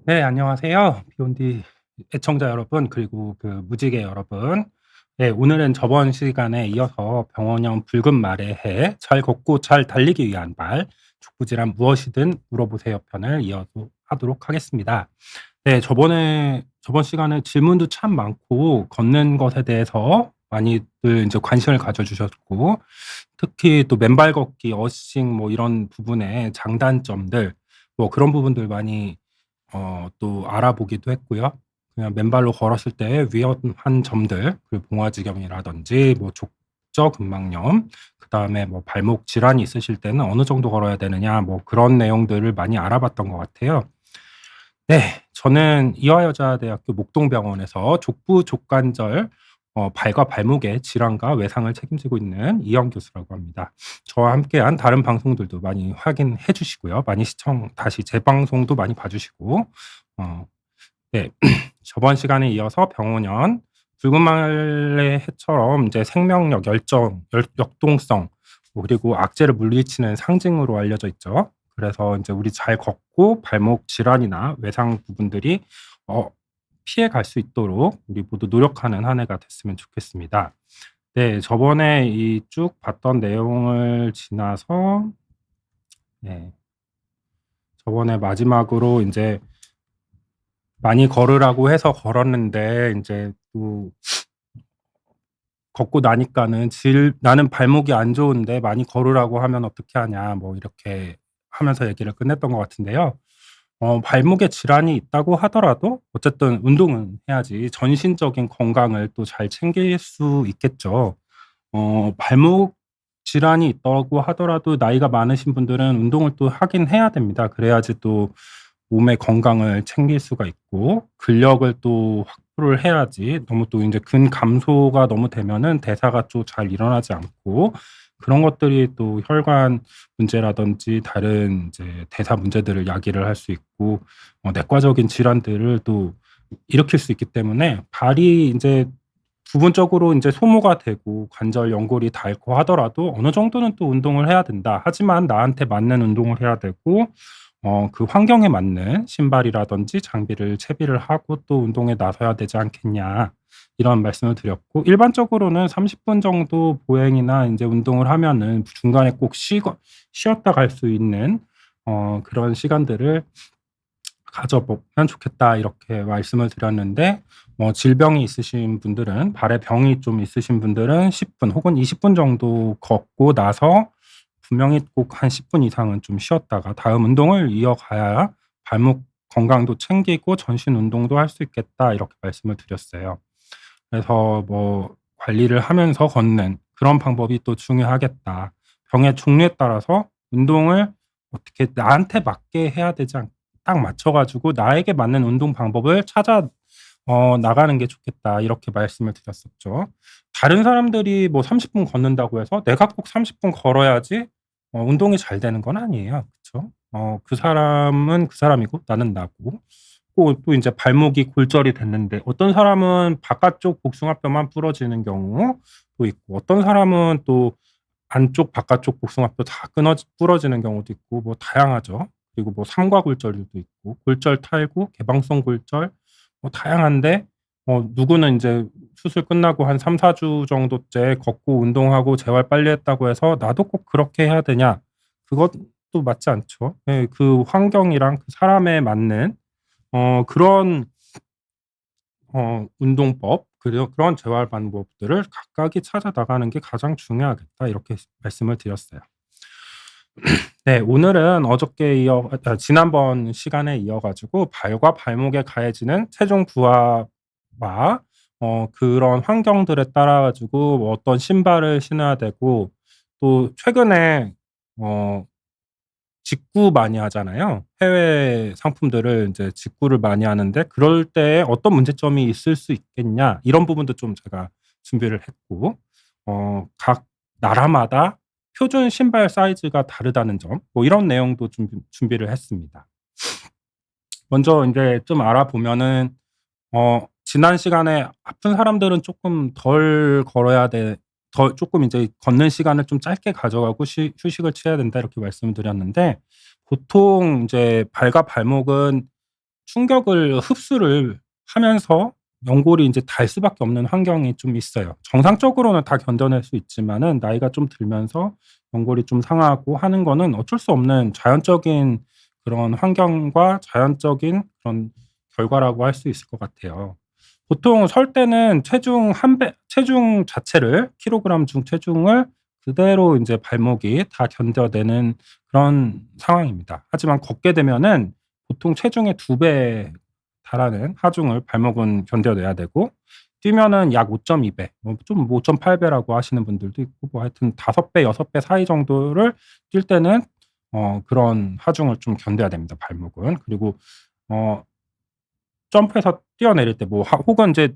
네, 안녕하세요. 비욘디 애청자 여러분, 그리고 그 무지개 여러분. 네, 오늘은 저번 시간에 이어서 병원형 붉은 말의 해, 잘 걷고 잘 달리기 위한 말, 족부질환 무엇이든 물어보세요 편을 이어서 하도록 하겠습니다. 네, 저번 시간에 질문도 참 많고, 걷는 것에 대해서 많이들 이제 관심을 가져주셨고, 특히 또 맨발 걷기, 어싱 뭐 이런 부분의 장단점들, 뭐 그런 부분들 많이 또 알아보기도 했고요. 그냥 맨발로 걸었을 때 위험한 점들, 그 봉화지경이라든지 뭐 족저근막염, 그다음에 뭐 발목 질환이 있으실 때는 어느 정도 걸어야 되느냐, 뭐 그런 내용들을 많이 알아봤던 것 같아요. 네, 저는 이화여자대학교 목동병원에서 족부 족관절 발과 발목의 질환과 외상을 책임지고 있는 이영 교수라고 합니다. 저와 함께한 다른 방송들도 많이 확인해 주시고요. 많이 다시 재방송도 많이 봐주시고, 어, 네, 저번 시간에 이어서 병원연, 붉은 말의 해처럼 이제 생명력, 역동성, 그리고 악재를 물리치는 상징으로 알려져 있죠. 그래서 이제 우리 잘 걷고 발목 질환이나 외상 부분들이 어, 피해 갈 수 있도록 우리 모두 노력하는 한 해가 됐으면 좋겠습니다. 네, 저번에 이 쭉 봤던 내용을 지나서, 네, 저번에 마지막으로 이제 많이 걸으라고 해서 걸었는데 이제 또 걷고 나니까는 나는 발목이 안 좋은데 많이 걸으라고 하면 어떻게 하냐 뭐 이렇게 하면서 얘기를 끝냈던 것 같은데요. 발목에 질환이 있다고 하더라도 어쨌든 운동은 해야지 전신적인 건강을 또 잘 챙길 수 있겠죠. 발목 질환이 있다고 하더라도 나이가 많으신 분들은 운동을 또 하긴 해야 됩니다. 그래야지 또 몸의 건강을 챙길 수가 있고 근력을 또 확보를 해야지 너무 또 인제 근감소가 너무 되면은 대사가 또 잘 일어나지 않고 그런 것들이 또 혈관 문제라든지 다른 인제 대사 문제들을 야기를 할 수 있고 내과적인 질환들을 또 일으킬 수 있기 때문에 발이 인제 부분적으로 인제 소모가 되고 관절 연골이 닳고 하더라도 어느 정도는 또 운동을 해야 된다. 하지만 나한테 맞는 운동을 해야 되고 그 환경에 맞는 신발이라든지 장비를 채비를 하고 또 운동에 나서야 되지 않겠냐 이런 말씀을 드렸고 일반적으로는 30분 정도 보행이나 인제 운동을 하면은 중간에 꼭 쉬었다 갈 수 있는 그런 시간들을 가져 보면 좋겠다 이렇게 말씀을 드렸는데 질병이 있으신 분들은 발에 병이 좀 있으신 분들은 10분 혹은 20분 정도 걷고 나서 분명히 꼭 한 10분 이상은 좀 쉬었다가 다음 운동을 이어가야 발목 건강도 챙기고 전신 운동도 할 수 있겠다 이렇게 말씀을 드렸어요. 그래서 뭐 관리를 하면서 걷는 그런 방법이 또 중요하겠다. 병의 종류에 따라서 운동을 어떻게 나한테 맞게 해야 되지 않 딱 맞춰 가지고 나에게 맞는 운동 방법을 찾아 나가는 게 좋겠다 이렇게 말씀을 드렸었죠. 다른 사람들이 뭐 30분 걷는다고 해서 내가 꼭 30분 걸어야지 운동이 잘 되는 건 아니에요. 그쵸? 그 사람은 그 사람이고 나는 나고 또 인제 발목이 골절이 됐는데 어떤 사람은 바깥쪽 복숭아뼈만 부러지는 경우도 있고 어떤 사람은 또 안쪽 바깥쪽 복숭아뼈 다 부러지는 경우도 있고 뭐 다양하죠. 그리고 뭐 삼과골절도 있고 골절 탈구, 개방성 골절 뭐 다양한데 누구는 인제 수술 끝나고 한 3-4주 정도째 걷고 운동하고 재활 빨리 했다고 해서 '나도 꼭 그렇게 해야 되냐?' 그것도 맞지 않죠. 예. 그 환경이랑 그 사람에 맞는 그런 운동법 그리고 그런 재활 방법들을 각각이 찾아 나가는 게 가장 중요하겠다 이렇게 말씀을 드렸어요. 네, 오늘은 지난번 시간에 이어 가지고 발과 발목에 가해지는 체중 부하와 그런 환경들에 따라 가지고 뭐 어떤 신발을 신어야 되고 또 최근에 어 직구 많이 하잖아요. 해외 상품들을 인제 직구를 많이 하는데 그럴 때 어떤 문제점이 있을 수 있겠냐 이런 부분도 좀 제가 준비를 했고 각 나라마다 표준 신발 사이즈가 다르다는 점 뭐 이런 내용도 준비를 했습니다. 먼저 인제 좀 알아보면은 지난 시간에 아픈 사람들은 쪼끔 덜 걸어야 돼 쪼끔 인제 걷는 시간을 좀 짧게 가져가고 휴식을 취해야 된다 이렇게 말씀을 드렸는데 보통 인제 발과 발목은 충격을 흡수를 하면서 연골이 인제 달 수밖에 없는 환경이 좀 있어요. 정상적으로는 다 견뎌낼 수 있지만은 나이가 좀 들면서 연골이 좀 상하고 하는 거는 어쩔 수 없는 자연적인 그런 환경과 자연적인 그런 결과라고 할 수 있을 것 같아요. 보통 설 때는 체중 자체를 킬로그램 중 체중을 그대로 인제 발목이 다 견뎌내는 그런 상황입니다. 하지만 걷게 되면은 보통 체중의 2배 달하는 하중을 발목은 견뎌내야 되고, 뛰면은 약 5.2배, 좀 5.8배라고 하시는 분들도 있고, 뭐 하여튼 5배, 6배 사이 정도를 뛸 때는 그런 하중을 좀 견뎌야 됩니다, 발목은. 그리고 어 점프해서 뛰어내릴 때 뭐 혹은 인제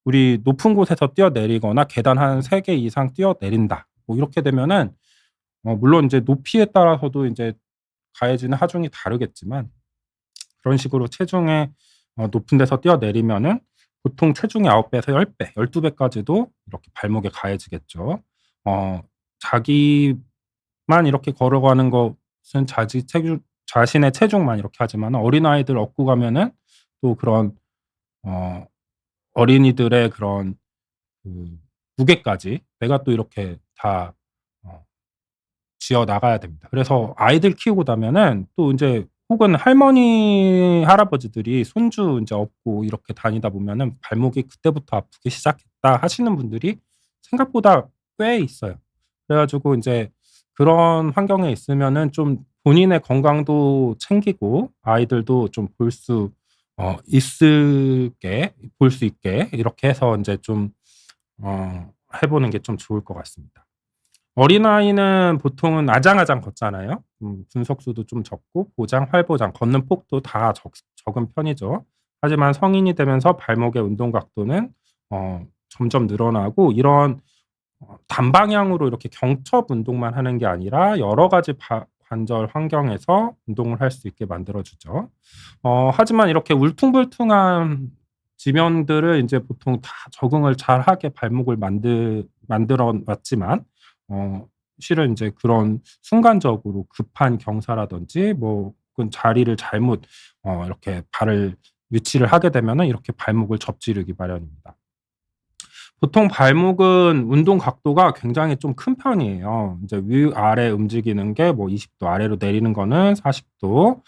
우리 높은 곳에서 뛰어내리거나 계단 한 3개 이상 뛰어내린다, 뭐 이렇게 되면은 물론 인제 높이에 따라서도 인제 가해지는 하중이 다르겠지만, 그런 식으로 체중의 높은 데서 뛰어내리면은 보통 체중의 9 배에서 10 배, 12 배까지도 이렇게 발목에 가해지겠죠. 어 자기만 이렇게 걸어가는 것은 자신의 체중만 이렇게 하지만, 어린아이들 업고 가면은 또 그런 어 어린이들의 그런 그 무게까지 내가 또 이렇게 다 어 지어 나가야 됩니다. 그래서 아이들 키우고 나면은 또 인제 혹은 할머니, 할아버지들이 손주 인제 업고 이렇게 다니다 보면은 "발목이 그때부터 아프기 시작했다." 하시는 분들이 생각보다 꽤 있어요. 그래 가지고 인제 그런 환경에 있으면은 좀 본인의 건강도 챙기고 아이들도 좀 볼 수 있게 이렇게 해서 인제 좀 해 보는 게 좀 좋을 것 같습니다. 어린아이는 보통은 아장아장 걷잖아요. 분속수도 좀 적고 보장, 활보장, 걷는 폭도 다 적은 편이죠. 하지만 성인이 되면서 발목의 운동 각도는 점점 늘어나고, 이런 단방향으로 이렇게 경첩 운동만 하는 게 아니라 여러 가지 관절 환경에서 운동을 할 수 있게 만들어 주죠. 하지만 이렇게 울퉁불퉁한 지면들을 인제 보통 다 적응을 잘하게 발목을 만들어 놨지만, 어 실은 인제 그런 순간적으로 급한 경사라든지 뭐 혹은 자리를 잘못 이렇게 발을 위치를 하게 되면은 이렇게 발목을 접지르기 마련입니다. 보통 발목은 운동 각도가 굉장히 좀 큰 편이에요. 인제 위아래 움직이는 게 뭐 20도, 아래로 내리는 거는 40 도,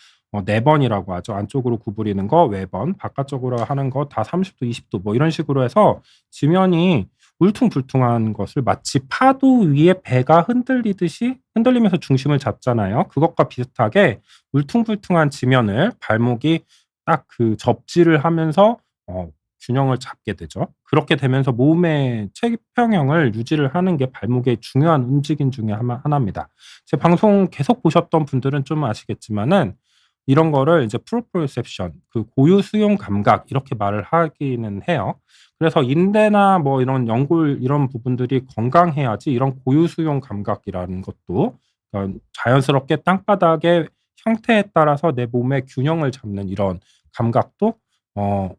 내번이라고 하죠. 안쪽으로 구부리는 거 외번, 바깥쪽으로 하는 거 다 30 도, 20도 뭐 이런 식으로 해서 지면이 울퉁불퉁한 것을 마치 파도 위에 배가 흔들리듯이 흔들리면서 중심을 잡잖아요. 그것과 비슷하게 울퉁불퉁한 지면을 발목이 딱 그 접지를 하면서 어 균형을 잡게 되죠. 그렇게 되면서 몸의 체평형을 유지를 하는 게 발목의 중요한 움직임 중에 하나입니다. 제 방송 계속 보셨던 분들은 좀 아시겠지만은 이런 거를 이제 프로프리오셉션, 그 고유 수용 감각 이렇게 말을 하기는 해요. 그래서 인대나 뭐 이런 연골 이런 부분들이 건강해야지 이런 고유 수용 감각이라는 것도, 자연스럽게 땅바닥의 형태에 따라서 내 몸의 균형을 잡는 이런 감각도 어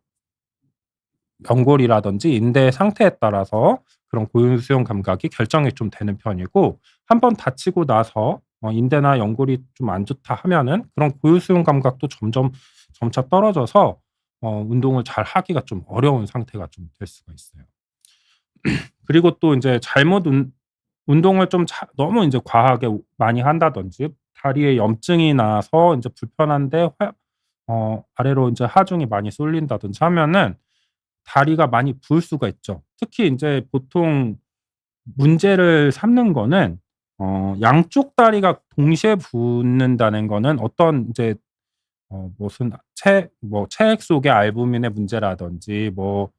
연골이라든지 인대의 상태에 따라서 그런 고유 수용 감각이 결정이 좀 되는 편이고, 한 번 다치고 나서 인대나 연골이 좀 안 좋다 하면은 그런 고유 수용 감각도 점차 떨어져서 운동을 잘 하기가 좀 어려운 상태가 좀 될 수가 있어요. 그리고 또 인제 잘못 운동을 좀 너무 인제 과하게 많이 한다든지, 다리에 염증이 나서 인제 불편한데 아래로 인제 하중이 많이 쏠린다든지 하면은 다리가 많이 부을 수가 있죠. 특히 인제 보통 문제를 삼는 거는 양쪽 다리가 동시에 붓는다는 거는 어떤 인제 무슨 체액 속의 알부민의 문제라든지 뭐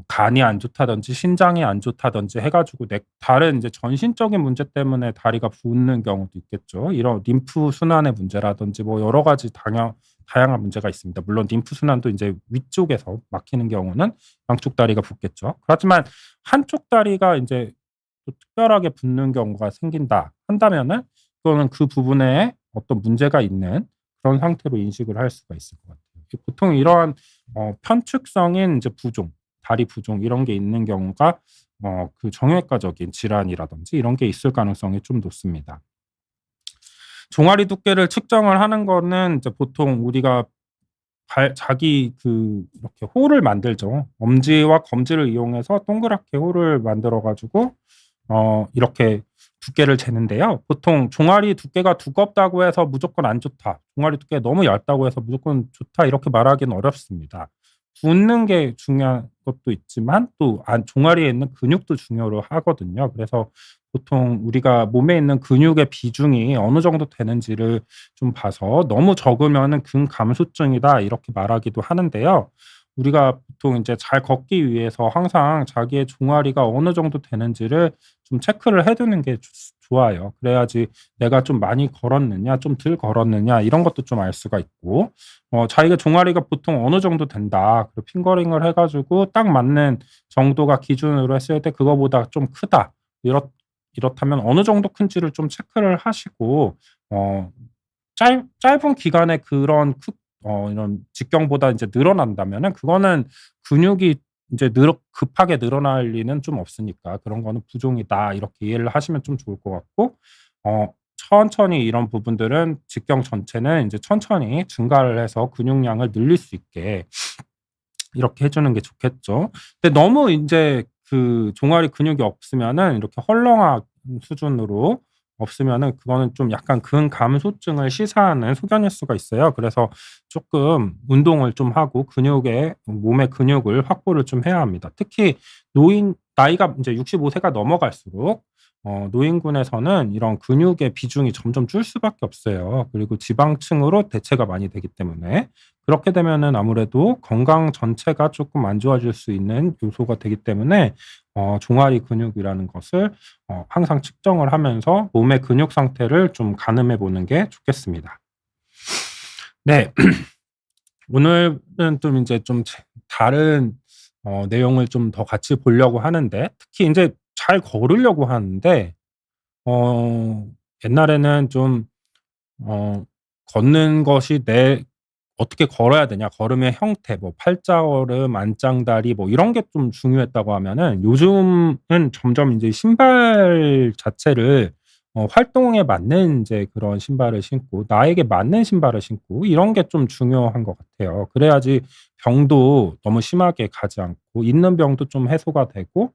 간이 안 좋다든지 신장이 안 좋다든지 해 가지고 다른 인제 전신적인 문제 때문에 다리가 붓는 경우도 있겠죠. 이런 림프 순환의 문제라든지 뭐 여러 가지 다양한 문제가 있습니다. 물론 림프 순환도 인제 위쪽에서 막히는 경우는 양쪽 다리가 붓겠죠. 그렇지만 한쪽 다리가 인제 또 특별하게 붓는 경우가 생긴다 한다면은 그거는 그 부분에 어떤 문제가 있는 그런 상태로 인식을 할 수가 있을 것 같아요. 보통 이러한 편측성인 인제 부종, 다리 부종 이런 게 있는 경우가 그 정형외과적인 질환이라든지 이런 게 있을 가능성이 좀 높습니다. 종아리 두께를 측정을 하는 거는 이제 보통 우리가 자기 이렇게 홀을 만들죠. 엄지와 검지를 이용해서 동그랗게 홀을 만들어 가지고 이렇게 두께를 재는데요. 보통 종아리 두께가 두껍다고 해서 무조건 안 좋다. 종아리 두께가 너무 얇다고 해서 무조건 좋다. 이렇게 말하기는 어렵습니다. 붙는 게 중요한 것도 있지만 또 종아리에 있는 근육도 중요로 하거든요. 그래서 보통 우리가 몸에 있는 근육의 비중이 어느 정도 되는지를 좀 봐서 너무 적으면은 근감소증이다 이렇게 말하기도 하는데요. 우리가 보통 인제 잘 걷기 위해서 항상 자기의 종아리가 어느 정도 되는지를 좀 체크를 해 두는 게 좋아요. 그래야지 내가 좀 많이 걸었느냐 좀 덜 걸었느냐 이런 것도 좀 알 수가 있고 자기가 종아리가 보통 어느 정도 된다. 그리고 핑거링을 해 가지고 딱 맞는 정도가 기준으로 했을 때 그거보다 좀 크다. 이렇다면 어느 정도 큰지를 좀 체크를 하시고 어 짧은 기간에 그런 이런 직경보다 인제 늘어난다면은 그거는 근육이 인제 급하게 늘어날 리는 좀 없으니까 '그런 거는 부종이다.' 이렇게 이해를 하시면 좀 좋을 것 같고 천천히 이런 부분들은 직경 전체는 인제 천천히 증가를 해서 근육량을 늘릴 수 있게 이렇게 해 주는 게 좋겠죠. 근데 너무 인제 종아리 근육이 없으면은 이렇게 헐렁한 수준으로 없으면은 그거는 좀 약간 근감소증을 시사하는 소견일 수가 있어요. 그래서 쪼끔 운동을 좀 하고 몸의 근육을 확보를 좀 해야 합니다. 특히 나이가 인제 65 세가 넘어갈수록 노인군에서는 이런 근육의 비중이 점점 줄 수밖에 없어요. 그리고 지방층으로 대체가 많이 되기 때문에. 그렇게 되면은 아무래도 건강 전체가 쪼끔 안 좋아질 수 있는 요소가 되기 때문에 종아리 근육이라는 것을 항상 측정을 하면서 몸의 근육 상태를 좀 가늠해 보는 게 좋겠습니다. 네. 오늘은 좀 인제 좀 다른 내용을 좀 더 같이 보려고 하는데 특히 인제 잘 걸으려고 하는데 어 옛날에는 좀 어 걷는 것이 어떻게 걸어야 되냐, 걸음의 형태 뭐 팔자걸음, 안짱다리 뭐 이런 게 좀 중요했다고 하면은 요즘은 점점 인제 신발 자체를 활동에 맞는 인제 그런 신발을 신고 나에게 맞는 신발을 신고 이런 게 좀 중요한 것 같아요. 그래야지 병도 너무 심하게 가지 않고 있는 병도 좀 해소가 되고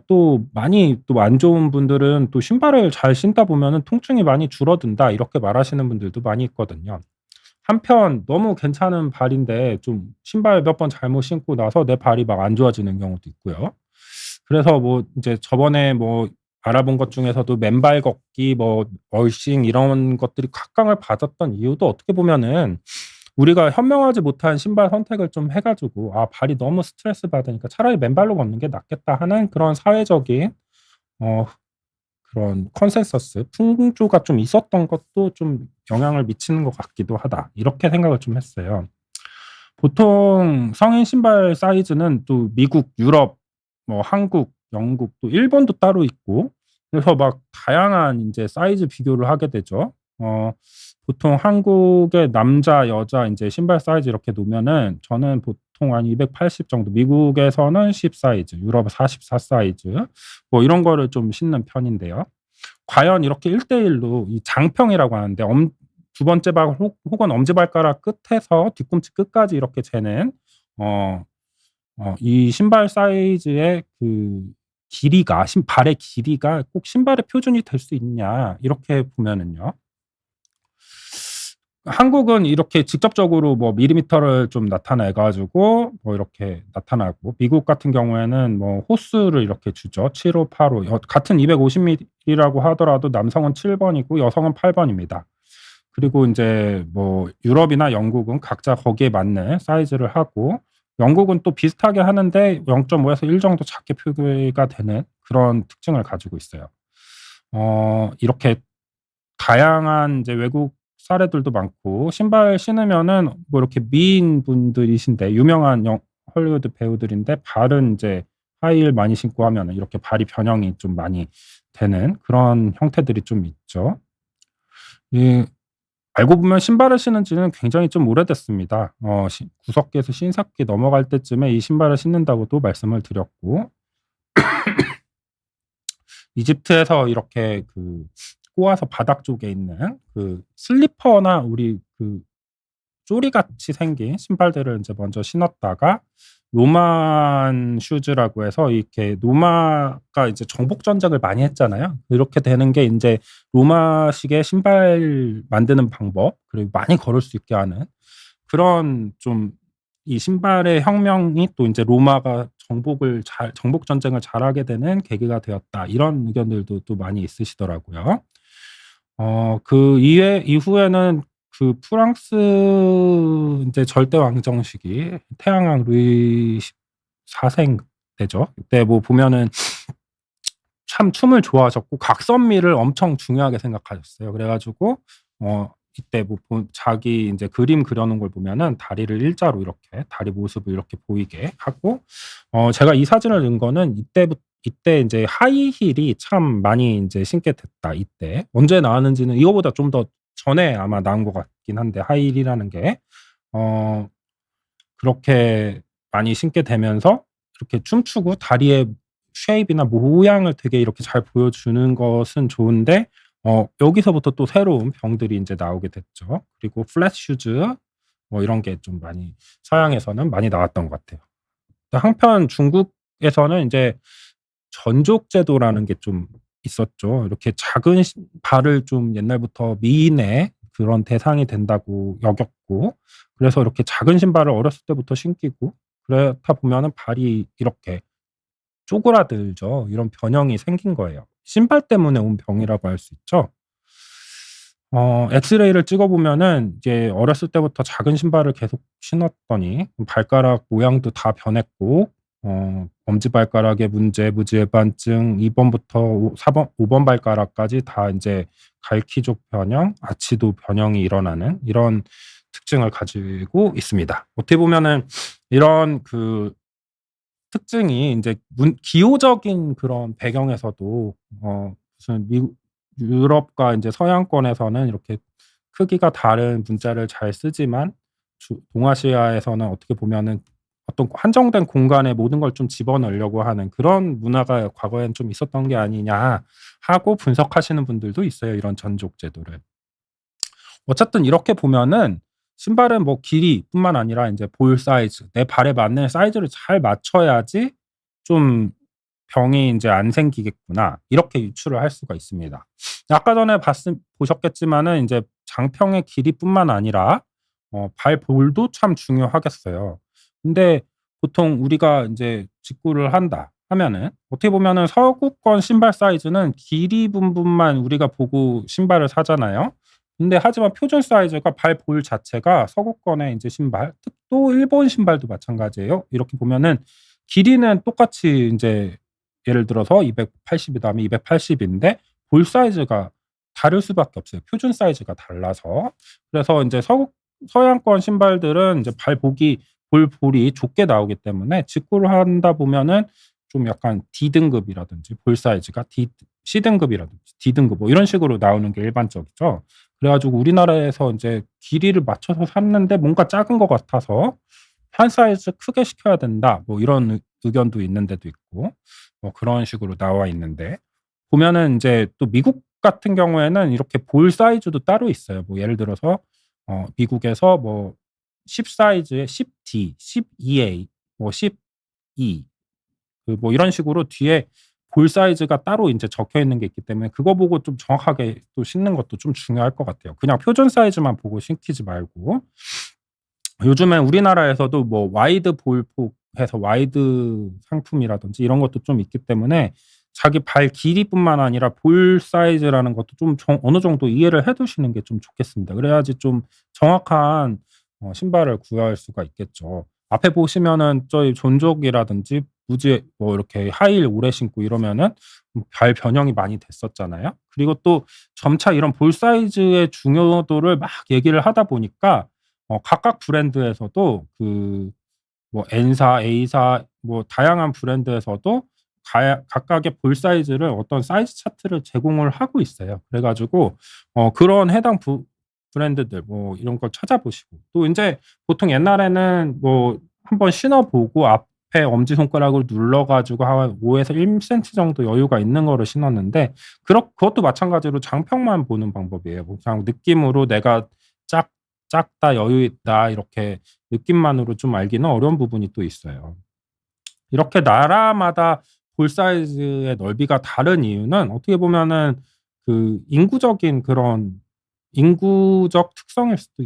또 많이 또 안 좋은 분들은 또 "신발을 잘 신다 보면은 통증이 많이 줄어든다." 이렇게 말하시는 분들도 많이 있거든요. 한편 너무 괜찮은 발인데 좀 신발 몇 번 잘못 신고 나서 내 발이 막 안 좋아지는 경우도 있고요. 그래서 뭐 인제 저번에 뭐 알아본 것 중에서도 맨발 걷기 뭐 얼싱 이런 것들이 각광을 받았던 이유도 어떻게 보면은 우리가 현명하지 못한 신발 선택을 좀 해 가지고 '아 발이 너무 스트레스 받으니까 차라리 맨발로 걷는 게 낫겠다.' 하는 그런 사회적인 어 그런 컨센서스 풍조가 좀 있었던 것도 좀 영향을 미치는 것 같기도 하다. 이렇게 생각을 좀 했어요. 보통 성인 신발 사이즈는 또 미국, 유럽, 뭐 한국, 영국 또 일본도 따로 있고 그래서 막 다양한 인제 사이즈 비교를 하게 되죠. 보통 한국의 남자, 여자 인제 신발 사이즈 이렇게 놓으면은 저는 보통 한 280 정도 미국에서는 10 사이즈, 유럽은 44 사이즈 뭐 이런 거를 좀 신는 편인데요. 과연 이렇게 1대1로 이 장평이라고 하는데 두 번째 발 혹은 엄지발가락 끝에서 뒤꿈치 끝까지 이렇게 재는 어 이 신발 사이즈의 발의 길이가 꼭 신발의 표준이 될 수 있냐 이렇게 보면은요. 한국은 이렇게 직접적으로 뭐 밀리미터를 좀 나타내 가지고 뭐 이렇게 나타나고 미국 같은 경우에는 뭐 호수를 이렇게 주죠. 7 호, 8 호. 같은 250 밀리라고 하더라도 남성은 7 번이고 여성은 8 번입니다. 그리고 인제 뭐 유럽이나 영국은 각자 거기에 맞는 사이즈를 하고 영국은 또 비슷하게 하는데 0.5 에서 1 정도 작게 표기가 되는 그런 특징을 가지고 있어요. 이렇게 다양한 이제 외국 사례들도 많고 신발 신으면은 뭐 이렇게 미인분들이신데 유명한 헐리우드 배우들인데 발은 인제 하이힐 많이 신고 하면은 이렇게 발이 변형이 좀 많이 되는 그런 형태들이 좀 있죠. 이 알고 보면 신발을 신은 지는 굉장히 좀 오래됐습니다. 구석기에서 신석기 넘어갈 때쯤에 이 신발을 신는다고도 말씀을 드렸고 이집트에서 이렇게 꼬아서 바닥 쪽에 있는 슬리퍼나 우리 쪼리같이 생긴 신발들을 인제 먼저 신었다가 로만 슈즈라고 해서 이렇게 로마가 이제 정복 전쟁을 많이 했잖아요. 이렇게 되는 게 인제 로마식의 신발 만드는 방법, 그리고 많이 걸을 수 있게 하는 그런 좀 이 신발의 혁명이 또 인제 '로마가 정복 전쟁을 잘하게 되는 계기가 되었다.' 이런 의견들도 또 많이 있으시더라고요. 이후에는 그 프랑스 인제 절대 왕정 시기 태양왕 루이 14 세 때죠. 그때 뭐 보면은 참 춤을 좋아하셨고 각선미를 엄청 중요하게 생각하셨어요. 그래 가지고 이때 뭐 자기 인제 그림 그려 놓은 걸 보면은 다리를 일자로 이렇게 다리 모습을 이렇게 보이게 하고, 제가 이 사진을 넣은 거는 이때 인제 하이 힐이 참 많이 인제 신게 됐다 이때. 언제 나왔는지는 이거보다 좀 더 전에 아마 나온 것 같긴 한데, 하이 힐이라는 게 어 그렇게 많이 신게 되면서 이렇게 춤추고 다리의 쉐입이나 모양을 되게 이렇게 잘 보여주는 것은 좋은데, 여기서부터 또 새로운 병들이 인제 나오게 됐죠. 그리고 플랫 슈즈 뭐 이런 게 좀 많이 서양에서는 많이 나왔던 것 같아요. 한편 중국에서는 인제 전족 제도라는 게 좀 있었죠. 이렇게 작은 발을 좀 옛날부터 미인의 그런 대상이 된다고 여겼고, 그래서 이렇게 작은 신발을 어렸을 때부터 신기고, 그렇다 보면은 발이 이렇게 쪼그라들죠. 이런 변형이 생긴 거예요. 신발 때문에 온 병이라고 할 수 있죠. 엑스레이를 찍어 보면은 이제 어렸을 때부터 작은 신발을 계속 신었더니 발가락 모양도 다 변했고, 엄지발가락의 문제, 무지해반증 2 번부터 4 번 5번 발가락까지 다 인제 갈키족 변형, 아치도 변형이 일어나는 이런 특징을 가지고 있습니다. 어떻게 보면은 이런 특징이 인제 기호적인 그런 배경에서도 무슨 미국 유럽과 인제 서양권에서는 이렇게 크기가 다른 문자를 잘 쓰지만, 동아시아에서는 어떻게 보면은 어떤 한정된 공간에 모든 걸 좀 집어넣으려고 하는 그런 문화가 과거에는 좀 있었던 게 아니냐 하고 분석하시는 분들도 있어요, 이런 전족 제도를. 어쨌든 이렇게 보면은 신발은 뭐 길이뿐만 아니라 인제 볼 사이즈, 내 발에 맞는 사이즈를 잘 맞춰야지 좀 '병이 인제 안 생기겠구나.' 이렇게 유추를 할 수가 있습니다. 아까 전에 보셨겠지만은 인제 장평의 길이뿐만 아니라 발볼도 참 중요하겠어요. 근데 보통 우리가 인제 직구를 한다 하면은 어떻게 보면은 서구권 신발 사이즈는 길이 부분만 우리가 보고 신발을 사잖아요. 근데 하지만 표준 사이즈가 발볼 자체가 서구권의 인제 신발, 또 일본 신발도 마찬가지예요. 이렇게 보면은 길이는 똑같이 인제 예를 들어서 280 이다면 280 인데 볼 사이즈가 다를 수밖에 없어요, 표준 사이즈가 달라서. 그래서 인제 서양권 신발들은 인제 볼이 좁게 나오기 때문에 직구를 한다 보면은 좀 약간 D 등급이라든지 볼 사이즈가 C 등급이라든지 D 등급 뭐 이런 식으로 나오는 게 일반적이죠. 그래 가지고 우리나라에서 인제 길이를 맞춰서 샀는데 뭔가 작은 것 같아서 '한 사이즈 크게 시켜야 된다.' 뭐 이런 의견도 있는 데도 있고, 뭐 그런 식으로 나와 있는데, 보면은 인제 또 미국 같은 경우에는 이렇게 볼 사이즈도 따로 있어요. 뭐 예를 들어서 미국에서 뭐 10 사이즈에 10D, 12A, 뭐 12 뭐 이런 식으로 뒤에 볼 사이즈가 따로 인제 적혀 있는 게 있기 때문에 그거 보고 좀 정확하게 또 신는 것도 좀 중요할 것 같아요. 그냥 표준 사이즈만 보고 신기지 말고. 요즘엔 우리나라에서도 뭐 와이드 볼폭해서 와이드 상품이라든지 이런 것도 좀 있기 때문에 자기 발 길이뿐만 아니라 볼 사이즈라는 것도 좀 어느 정도 이해를 해 두시는 게 좀 좋겠습니다. 그래야지 좀 정확한 신발을 구할 수가 있겠죠. 앞에 보시면은 저희 존족이라든지 뭐 이렇게 하이힐 오래 신고 이러면은 발 변형이 많이 됐었잖아요. 그리고 또 점차 이런 볼 사이즈의 중요도를 막 얘기를 하다 보니까 각각 브랜드에서도 뭐 N사, A사 뭐 다양한 브랜드에서도 각각의 볼 사이즈를 어떤 사이즈 차트를 제공을 하고 있어요. 그래 가지고 그런 해당 브랜드들 뭐 이런 걸 찾아보시고, 또 인제 보통 옛날에는 뭐 한번 신어 보고 앞에 엄지손가락으로 눌러 가지고 한 5 에서 1 센티 정도 여유가 있는 거를 신었는데, 그것도 마찬가지로 장평만 보는 방법이에요. 뭐 그냥 느낌으로 내가 작다, 여유 있다 이렇게 느낌만으로 좀 알기는 어려운 부분이 또 있어요. 이렇게 나라마다 볼 사이즈의 넓이가 다른 이유는 어떻게 보면은 그 인구적 특성일 수도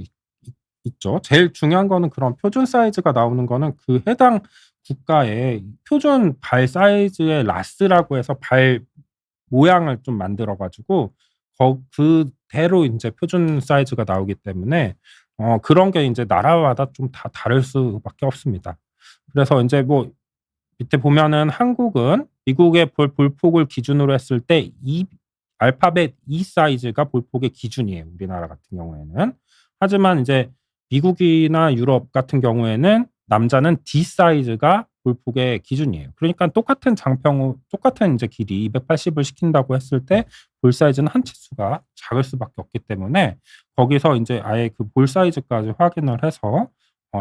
있죠. 제일 중요한 거는 그런 표준 사이즈가 나오는 거는 그 해당 국가의 표준 발 사이즈의 라스라고 해서 발 모양을 좀 만들어 가지고 그대로 인제 표준 사이즈가 나오기 때문에 그런 게 인제 나라마다 좀 다 다를 수밖에 없습니다. 그래서 인제 뭐 밑에 보면은 한국은 미국의 볼폭을 기준으로 했을 때 알파벳 E 사이즈가 볼폭의 기준이에요, 우리나라 같은 경우에는. 하지만 인제 미국이나 유럽 같은 경우에는 남자는 D 사이즈가 볼폭의 기준이에요. 그러니까 똑같은 똑같은 인제 길이 280을 시킨다고 했을 때 볼 사이즈는 한 치수가 작을 수밖에 없기 때문에 거기서 인제 아예 그 볼 사이즈까지 확인을 해서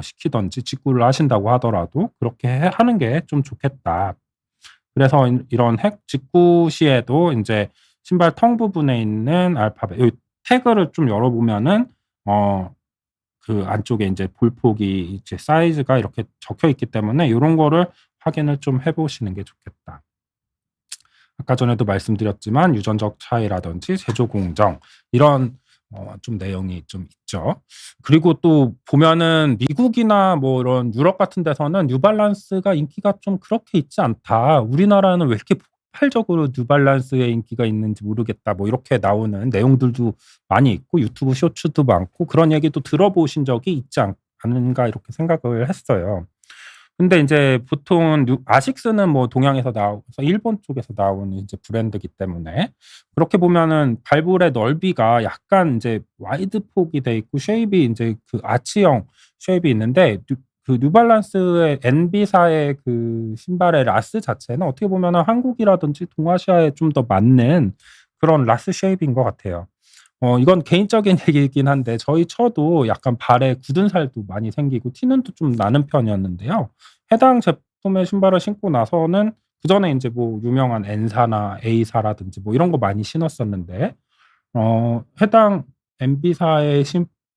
시키든지 직구를 하신다고 하더라도 그렇게 하는 게 좀 좋겠다. 그래서 이런 직구 시에도 인제 신발 텅 부분에 있는 알파벳 요 태그를 좀 열어 보면은 어 그 안쪽에 인제 볼폭이 이제 사이즈가 이렇게 적혀 있기 때문에 요런 거를 확인을 좀 해 보시는 게 좋겠다. 아까 전에도 말씀드렸지만 유전적 차이라든지 제조 공정 이런 좀 내용이 좀 있죠. 그리고 또 보면은 미국이나 뭐 이런 유럽 같은 데서는 뉴발란스가 인기가 좀 그렇게 있지 않다. 우리나라는 왜 이렇게 폭발적으로 뉴발란스의 인기가 있는지 모르겠다. 뭐 이렇게 나오는 내용들도 많이 있고 유튜브 쇼츠도 많고 그런 얘기도 들어보신 적이 있지 않은가 이렇게 생각을 했어요. 근데 인제 보통은 아식스는 뭐 동양에서 나와서 일본 쪽에서 나오는 이제 브랜드이기 때문에 그렇게 보면은 발볼의 넓이가 약간 인제 와이드 폭이 돼 있고 쉐입이 인제 그 아치형 쉐입이 있는데 뉴발란스의 엔비사의 그 신발의 라스 자체는 어떻게 보면은 한국이라든지 동아시아에 좀 더 맞는 그런 라스 쉐입인 것 같아요. 이건 개인적인 얘기이긴 한데 저도 약간 발에 굳은 살도 많이 생기고 티는 또 좀 나는 편이었는데요. 해당 제품의 신발을 신고 나서는 그전에 인제 뭐 유명한 N사나 A사라든지 뭐 이런 거 많이 신었었는데 해당 MB사의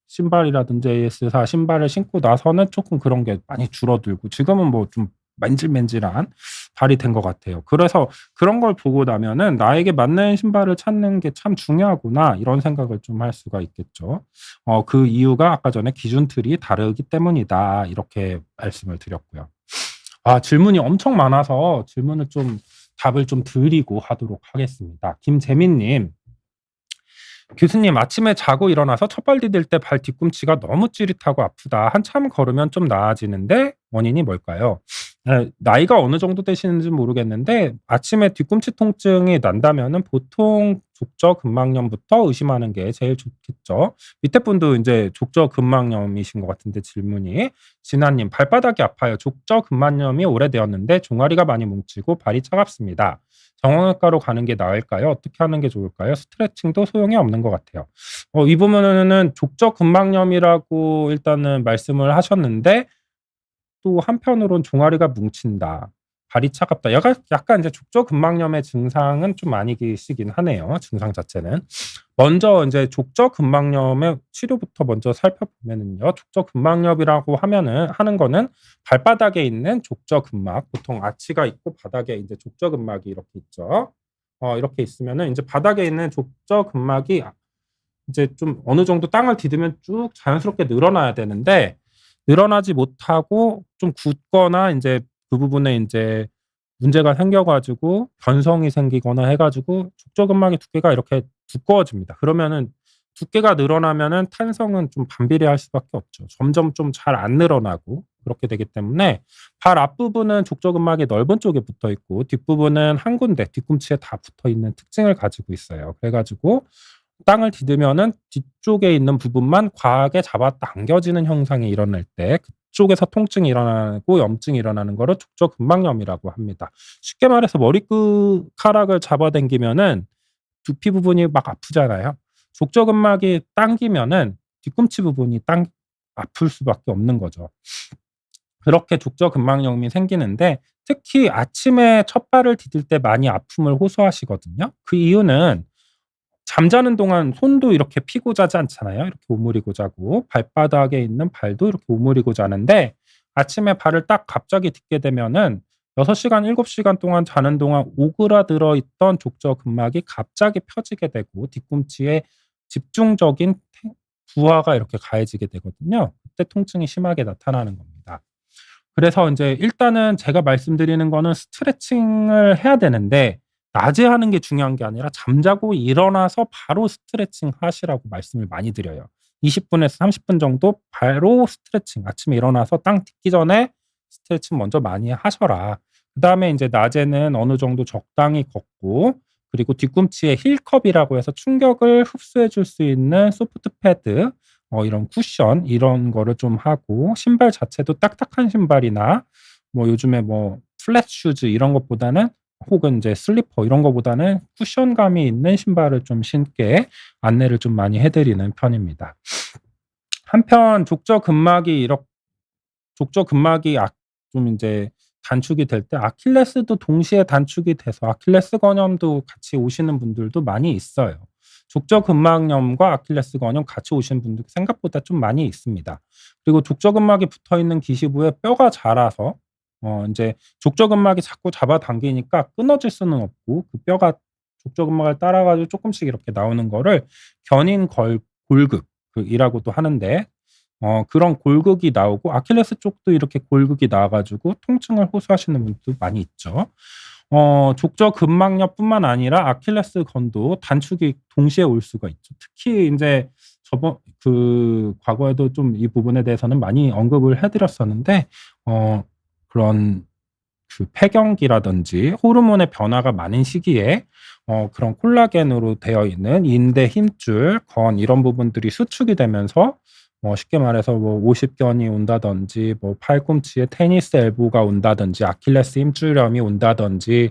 신발이라든지 AS사 신발을 신고 나서는 쪼끔 그런 게 많이 줄어들고 지금은 뭐 좀 맨질맨질한 발이 된 것 같아요. 그래서 그런 걸 보고 나면은 '나에게 맞는 신발을 찾는 게 참 중요하구나.' 이런 생각을 좀 할 수가 있겠죠. 그 이유가 아까 전에 "기준 틀이 다르기 때문이다." 이렇게 말씀을 드렸고요. 질문이 엄청 많아서 질문을 좀 답을 좀 드리고 하도록 하겠습니다. 김재민 님. 교수님, 아침에 자고 일어나서 첫발 디딜 때 발 뒤꿈치가 너무 찌릿하고 아프다. 한참 걸으면 좀 나아지는데 원인이 뭘까요? 나이가 어느 정도 되시는지 모르겠는데 아침에 뒤꿈치 통증이 난다면은 보통 족저근막염부터 의심하는 게 제일 좋겠죠. 밑에 분도 인제 족저근막염이신 것 같은데 질문이. 진아님, 발바닥이 아파요. 족저근막염이 오래되었는데 종아리가 많이 뭉치고 발이 차갑습니다. 정형외과로 가는 게 나을까요? 어떻게 하는 게 좋을까요? 스트레칭도 소용이 없는 것 같아요. 이 부분은 족저근막염이라고 일단은 말씀을 하셨는데 또 한편으론 종아리가 뭉친다. 발이 차갑다. 약간 이제 족저근막염의 증상은 좀 많이 계시긴 하네요, 증상 자체는. 먼저 인제 족저근막염의 치료부터 먼저 살펴보면은요. 족저근막염이라고 하는 거는 발바닥에 있는 족저근막, 보통 아치가 있고 바닥에 인제 족저근막이 이렇게 있죠. 이렇게 있으면은 인제 바닥에 있는 족저근막이 이제 좀 어느 정도 땅을 디디면 쭉 자연스럽게 늘어나야 되는데 늘어나지 못하고 좀 굳거나 인제 그 부분에 인제 문제가 생겨 가지고 변성이 생기거나 해 가지고 족저근막의 두께가 이렇게 두꺼워집니다. 그러면은 두께가 늘어나면은 탄성은 좀 반비례할 수밖에 없죠. 점점 좀 잘 안 늘어나고 그렇게 되기 때문에 발 앞부분은 족저근막이 넓은 쪽에 붙어 있고 뒷부분은 한 군데 뒤꿈치에 다 붙어 있는 특징을 가지고 있어요. 그래 가지고 땅을 디디면은 뒤쪽에 있는 부분만 과하게 잡아당겨지는 현상이 일어날 때 그쪽에서 통증이 일어나고 염증이 일어나는 거를 족저근막염이라고 합니다. 쉽게 말해서 머리카락을 잡아당기면은 두피 부분이 막 아프잖아요. 족저근막이 당기면은 뒤꿈치 부분이 아플 수밖에 없는 거죠. 그렇게 족저근막염이 생기는데 특히 아침에 첫 발을 디딜 때 많이 아픔을 호소하시거든요. 그 이유는 잠자는 동안 손도 이렇게 펴고 자지 않잖아요. 이렇게 오므리고 자고 발바닥에 있는 발도 이렇게 오므리고 자는데 아침에 발을 딱 갑자기 딛게 되면은 6 시간 7 시간 동안 자는 동안 오그라들어 있던 족저근막이 갑자기 펴지게 되고 뒤꿈치에 집중적인 부하가 이렇게 가해지게 되거든요. 그때 통증이 심하게 나타나는 겁니다. 그래서 인제 일단은 제가 말씀드리는 거는 스트레칭을 해야 되는데 낮에 하는 게 중요한 게 아니라 잠자고 일어나서 바로 스트레칭 하시라고 말씀을 많이 드려요. 20 분에서 30분 정도 바로 스트레칭 아침에 일어나서 땅 딛기 전에 스트레칭 먼저 많이 하셔라. 그다음에 인제 낮에는 어느 정도 적당히 걷고 그리고 뒤꿈치에 힐컵이라고 해서 충격을 흡수해 줄 수 있는 소프트 패드 이런 쿠션 이런 거를 좀 하고 신발 자체도 딱딱한 신발이나 뭐 요즘에 뭐 플랫 슈즈 이런 것보다는 혹은 인제 슬리퍼 이런 거보다는 쿠션감이 있는 신발을 좀 신게 안내를 좀 많이 해 드리는 편입니다. 한편 족저근막이 좀 인제 단축이 될 때 아킬레스도 동시에 단축이 돼서 아킬레스 건염도 같이 오시는 분들도 많이 있어요. 족저근막염과 아킬레스 건염 같이 오시는 분들 생각보다 좀 많이 있습니다. 그리고 족저근막이 붙어 있는 기시부에 뼈가 자라서 인제 족저근막이 자꾸 잡아당기니까 끊어질 수는 없고 그 뼈가 족저근막을 따라 가지고 쪼끔씩 이렇게 나오는 거를 견인 골극 이라고도 하는데 그런 골극이 나오고 아킬레스 쪽도 이렇게 골극이 나와 가지고 통증을 호소하시는 분들도 많이 있죠. 족저근막염뿐만 아니라 아킬레스건도 단축이 동시에 올 수가 있죠. 특히 인제 과거에도 좀 이 부분에 대해서는 많이 언급을 해 드렸었는데 그런 폐경기라든지 호르몬의 변화가 많은 시기에 그런 콜라겐으로 되어 있는 인대 힘줄, 건 이런 부분들이 수축이 되면서 쉽게 말해서 뭐 오십견이 온다든지 뭐 팔꿈치에 테니스 엘보가 온다든지 아킬레스 힘줄염이 온다든지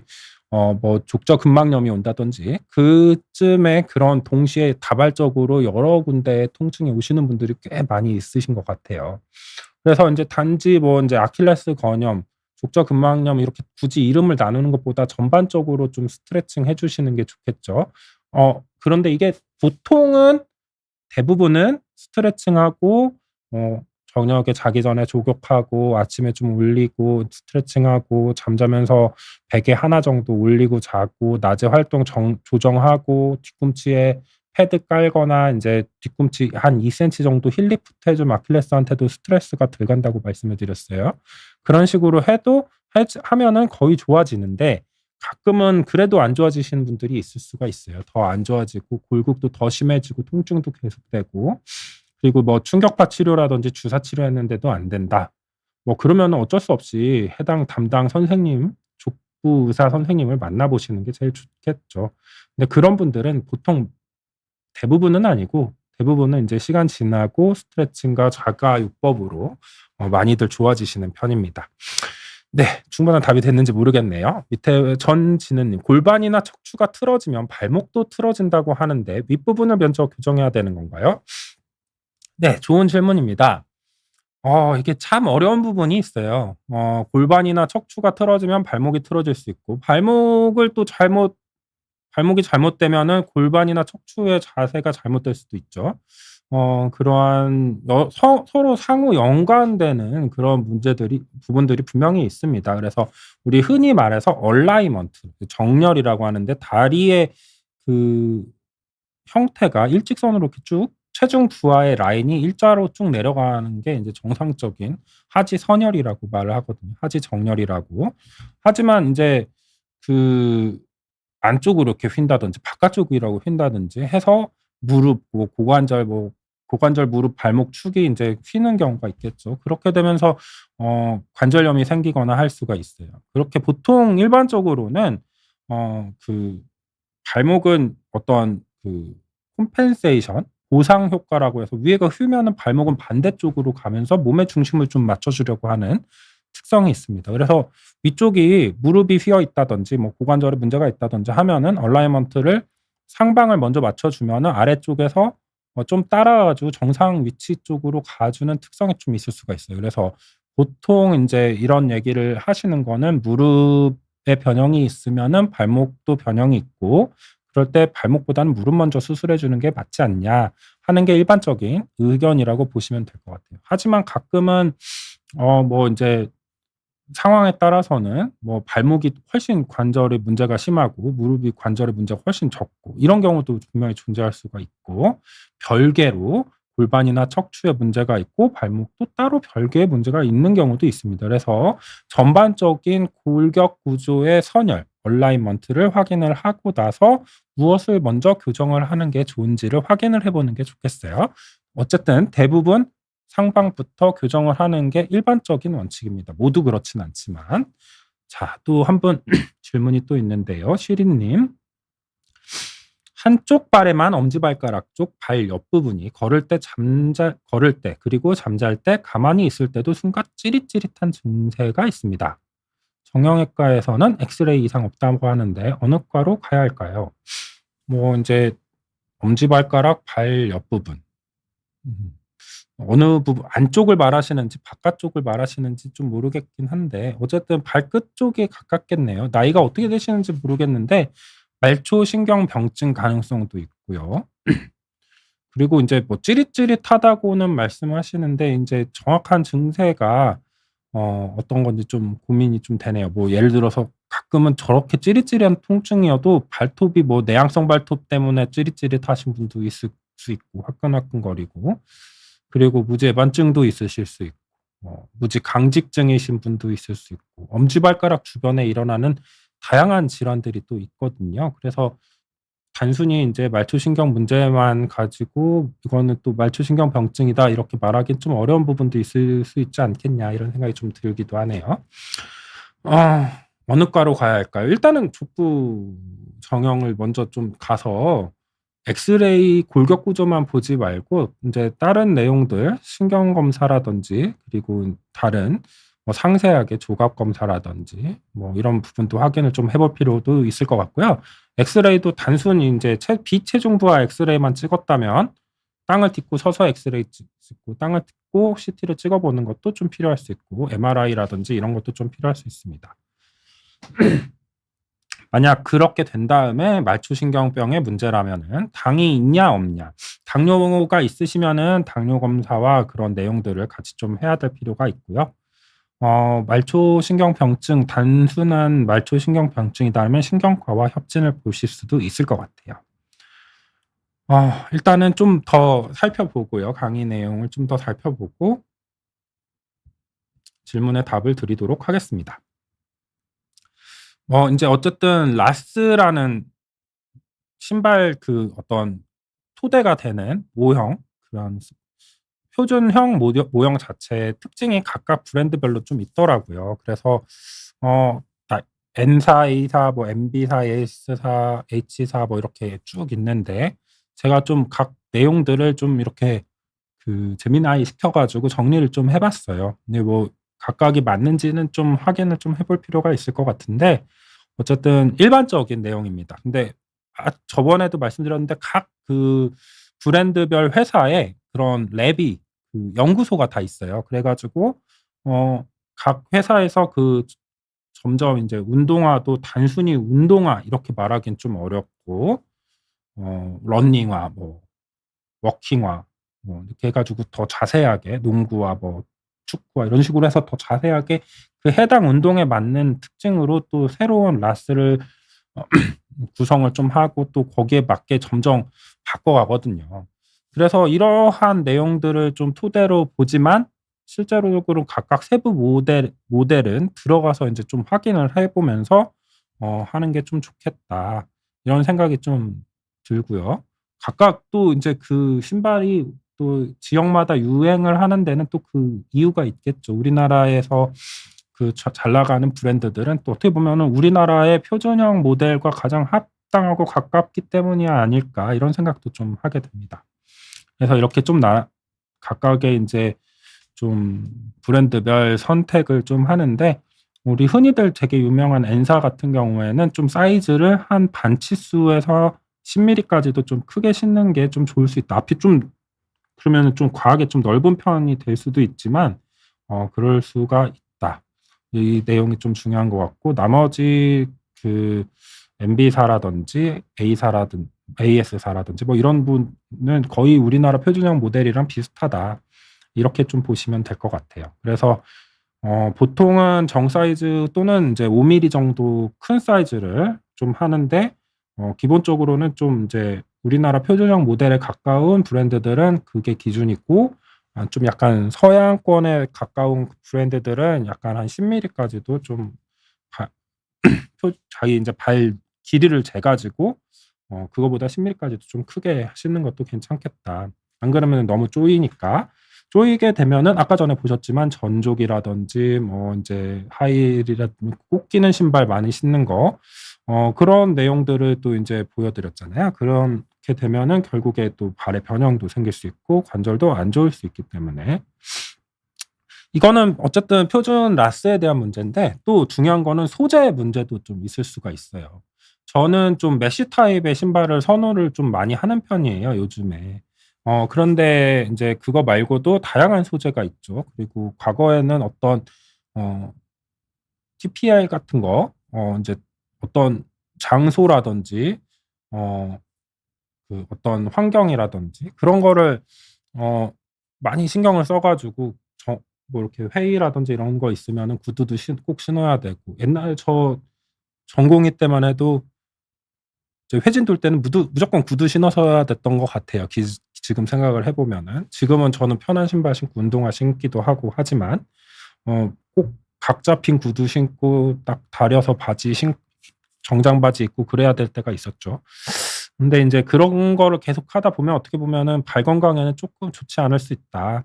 뭐 족저근막염이 온다든지 그쯤에 그런 동시에 다발적으로 여러 군데에 통증이 오시는 분들이 꽤 많이 있으신 것 같아요. 그래서 인제 단지 뭐 인제 아킬레스 건염, 족저근막염 이렇게 굳이 이름을 나누는 것보다 전반적으로 좀 스트레칭 해 주시는 게 좋겠죠. 그런데 이게 보통은 대부분은 스트레칭하고 저녁에 자기 전에 족욕하고 아침에 좀 올리고 스트레칭하고 잠자면서 베개 하나 정도 올리고 자고 낮에 활동 조정하고 뒤꿈치에 패드 깔거나 인제 뒤꿈치 한 2 센티 정도 힐 리프트 해 주면 아킬레스한테도 스트레스가 덜 간다고 말씀을 드렸어요. 그런 식으로 해도 하면은 거의 좋아지는데 가끔은 그래도 안 좋아지시는 분들이 있을 수가 있어요. 더 안 좋아지고 골극도 더 심해지고 통증도 계속되고 그리고 뭐 충격파 치료라든지 주사 치료했는데도 안 된다. 뭐 그러면은 어쩔 수 없이 해당 담당 선생님, 족부 의사 선생님을 만나 보시는 게 제일 좋겠죠. 근데 그런 분들은 보통 대부분은 아니고 대부분은 인제 시간 지나고 스트레칭과 자가요법으로 많이들 좋아지시는 편입니다. 네. 충분한 답이 됐는지 모르겠네요. 밑에 전지는 님 "골반이나 척추가 틀어지면 발목도 틀어진다고 하는데 윗부분을 먼저 교정해야 되는 건가요?" 네. 좋은 질문입니다. 이게 참 어려운 부분이 있어요. 골반이나 척추가 틀어지면 발목이 틀어질 수 있고 발목이 잘못되면은 골반이나 척추의 자세가 잘못될 수도 있죠. 그러한 서로 상호 연관되는 그런 부분들이 분명히 있습니다. 그래서 우리 흔히 말해서 얼라이먼트 정렬이라고 하는데 다리의 그 형태가 일직선으로 이렇게 쭉 체중 부하의 라인이 일자로 쭉 내려가는 게 인제 정상적인 하지 선열이라고 말을 하거든요. 하지 정렬이라고. 하지만 인제 그 안쪽으로 이렇게 휜다든지 바깥쪽이라고 휜다든지 해서 무릎 고관절, 무릎, 발목 축이 인제 휘는 경우가 있겠죠. 그렇게 되면서 관절염이 생기거나 할 수가 있어요. 그렇게 보통 일반적으로는 그 발목은 어떤 콤펜세이션 보상 효과라고 해서 위에가 휘면은 발목은 반대쪽으로 가면서 몸의 중심을 좀 맞춰 주려고 하는 특성이 있습니다. 그래서 위쪽이 무릎이 휘어 있다든지 뭐 고관절에 문제가 있다든지 하면은 얼라이먼트를 상방을 먼저 맞춰 주면은 아래쪽에서 좀 따라와 가지고 정상 위치 쪽으로 가 주는 특성이 좀 있을 수가 있어요. 그래서 보통 인제 이런 얘기를 하시는 거는 무릎에 변형이 있으면은 발목도 변형이 있고 그럴 때 발목보다는 무릎 먼저 수술해 주는 게 맞지 않냐 하는 게 일반적인 의견이라고 보시면 될 것 같아요. 하지만 가끔은 뭐 인제 상황에 따라서는 뭐 발목이 훨씬 관절에 문제가 심하고 무릎이 관절에 문제가 훨씬 적고 이런 경우도 분명히 존재할 수가 있고, 별개로 골반이나 척추에 문제가 있고 발목도 따로 별개의 문제가 있는 경우도 있습니다. 그래서 전반적인 골격 구조의 선열, 얼라이먼트를 확인을 하고 나서 무엇을 먼저 교정을 하는 게 좋은지를 확인을 해 보는 게 좋겠어요. 어쨌든 대부분 상방부터 교정을 하는 게 일반적인 원칙입니다. 모두 그렇진 않지만. 자, 또 한 분 질문이 또 있는데요. 시린 님. 한쪽 발에만 엄지발가락 쪽 발 옆부분이 걸을 때 그리고 잠잘 때 가만히 있을 때도 순간 찌릿찌릿한 증세가 있습니다. 정형외과에서는 엑스레이 이상 없다고 하는데 어느 과로 가야 할까요? 뭐 인제 엄지발가락 발 옆부분. 음. 어느 부분 안쪽을 말하시는지 바깥쪽을 말하시는지 좀 모르겠긴 한데 어쨌든 발끝 쪽에 가깝겠네요. 나이가 어떻게 되시는지 모르겠는데 말초신경병증 가능성도 있고요. 그리고 인제 뭐 찌릿찌릿하다고는 말씀하시는데 인제 정확한 증세가 어떤 건지 좀 고민이 좀 되네요. 뭐 예를 들어서 가끔은 저렇게 찌릿찌릿한 통증이어도 발톱이 뭐 내향성 발톱 때문에 찌릿찌릿하신 분도 있을 수 있고 화끈화끈거리고, 그리고 무지에반증도 있으실 수 있고 무지강직증이신 분도 있을 수 있고 엄지발가락 주변에 일어나는 다양한 질환들이 또 있거든요. 그래서 단순히 인제 말초신경 문제만 가지고 '이거는 또 말초신경병증이다.' 이렇게 말하기는 좀 어려운 부분도 있을 수 있지 않겠냐 이런 생각이 좀 들기도 하네요. 어느 과로 가야 할까요? 일단은 족부 정형을 먼저 좀 가서 엑스레이 골격 구조만 보지 말고 인제 다른 내용들 신경 검사라든지 그리고 다른 뭐 상세하게 조각 검사라든지 뭐 이런 부분도 확인을 좀 해볼 필요도 있을 것 같고요. 엑스레이도 단순히 인제 비체중 부하 엑스레이만 찍었다면 땅을 딛고 서서 엑스레이 찍고 땅을 딛고 CT를 찍어 보는 것도 좀 필요할 수 있고 MRI라든지 이런 것도 좀 필요할 수 있습니다. 만약 그렇게 된 다음에 말초신경병의 문제라면은 당이 있냐 없냐. 당뇨가 있으시면은 당뇨 검사와 그런 내용들을 같이 좀 해야 될 필요가 있고요. 말초신경병증 단순한 말초신경병증이라면 신경과와 협진을 보실 수도 있을 것 같아요. 일단은 좀 더 살펴보고요. 강의 내용을 좀 더 살펴보고 질문에 답을 드리도록 하겠습니다. 인제 어쨌든 라스라는 신발 그 어떤 토대가 되는 모형, 그런 표준형 모형 자체의 특징이 각각 브랜드별로 좀 있더라고요. 그래서 다 N사, A사, 뭐 MB사, S사, H사 뭐 이렇게 쭉 있는데 제가 좀 각 내용들을 좀 이렇게 그 제미나이 시켜 가지고 정리를 좀 해 봤어요. 근데 뭐 각각이 맞는지는 좀 확인을 좀 해볼 필요가 있을 것 같은데 어쨌든 일반적인 내용입니다. 근데 저번에도 말씀드렸는데 각 그 브랜드별 회사에 그런 랩이 그 연구소가 다 있어요. 그래 가지고 각 회사에서 그 점점 인제 운동화도 단순히 운동화 이렇게 말하기는 좀 어렵고 러닝화 뭐 워킹화 뭐 이렇게 해 가지고 더 자세하게 농구와 뭐 축구와 이런 식으로 해서 더 자세하게 그 해당 운동에 맞는 특징으로 또 새로운 라스를 어 구성을 좀 하고 또 거기에 맞게 점점 바꿔가거든요. 그래서 이러한 내용들을 좀 토대로 보지만 실제로적으로 각각 세부 모델은 들어가서 인제 좀 확인을 해 보면서 하는 게 좀 좋겠다. 이런 생각이 좀 들고요. 각각 또 인제 그 신발이 또 지역마다 유행을 하는 데는 또 그 이유가 있겠죠. 우리나라에서 그 잘 나가는 브랜드들은 또 어떻게 보면은 '우리나라의 표준형 모델과 가장 합당하고 가깝기 때문이 아닐까.' 이런 생각도 좀 하게 됩니다. 그래서 이렇게 좀 각각의 인제 좀 브랜드별 선택을 좀 하는데 우리 흔히들 되게 유명한 N사 같은 경우에는 좀 사이즈를 한 반치수에서 10 밀리까지도 좀 크게 신는 게 좀 좋을 수 있다. 앞이 좀 그러면은 좀 과하게 좀 넓은 편이 될 수도 있지만 그럴 수가 있다. 이 내용이 좀 중요한 것 같고 나머지 그 MB사라든지 AS사라든지 뭐 이런 분은 거의 우리나라 표준형 모델이랑 비슷하다. 이렇게 좀 보시면 될 것 같아요. 그래서 보통은 정 사이즈 또는 이제 5mm 정도 큰 사이즈를 좀 하는데 기본적으로는 좀 이제 우리나라 표준형 모델에 가까운 브랜드들은 그게 기준이고 좀 약간 서양권에 가까운 브랜드들은 약간 한 10mm까지도 좀 바 자기 인제 발 길이를 재 가지고 그거보다 10mm까지도 좀 크게 하시는 것도 괜찮겠다. 안 그러면은 너무 쪼이니까. 쪼이게 되면은 아까 전에 보셨지만 전족이라든지 뭐 인제 하이힐이라든지 꼭 끼는 신발 많이 신는 거 그런 내용들을 또 인제 보여 드렸잖아요. 그렇게 되면은 결국에 또 발에 변형도 생길 수 있고 관절도 안 좋을 수 있기 때문에 이거는 어쨌든 표준 라스에 대한 문제인데 또 중요한 거는 소재 문제도 좀 있을 수가 있어요. 저는 좀 메쉬 타입의 신발을 선호를 좀 많이 하는 편이에요, 요즘에. 그런데 인제 그거 말고도 다양한 소재가 있죠. 그리고 과거에는 어떤 어 TPI 같은 거 인제 어떤 장소라든지 어 어떤 환경이라든지 그런 거를 어 많이 신경을 써 가지고 뭐 이렇게 회의라든지 이런 거 있으면은 구두도 꼭 신어야 되고 옛날에 저 전공의 때만 해도 이제 회진 돌 때는 무조건 구두 신어서야 됐던 것 같아요. 지금 생각을 해 보면은. 지금은 저는 편한 신발 신고 운동화 신기도 하고 하지만 꼭 각 잡힌 구두 신고 딱 다려서 정장 바지 입고 그래야 될 때가 있었죠. 근데 인제 그런 거를 계속하다 보면 어떻게 보면은 '발 건강에는 쪼끔 좋지 않을 수 있다.'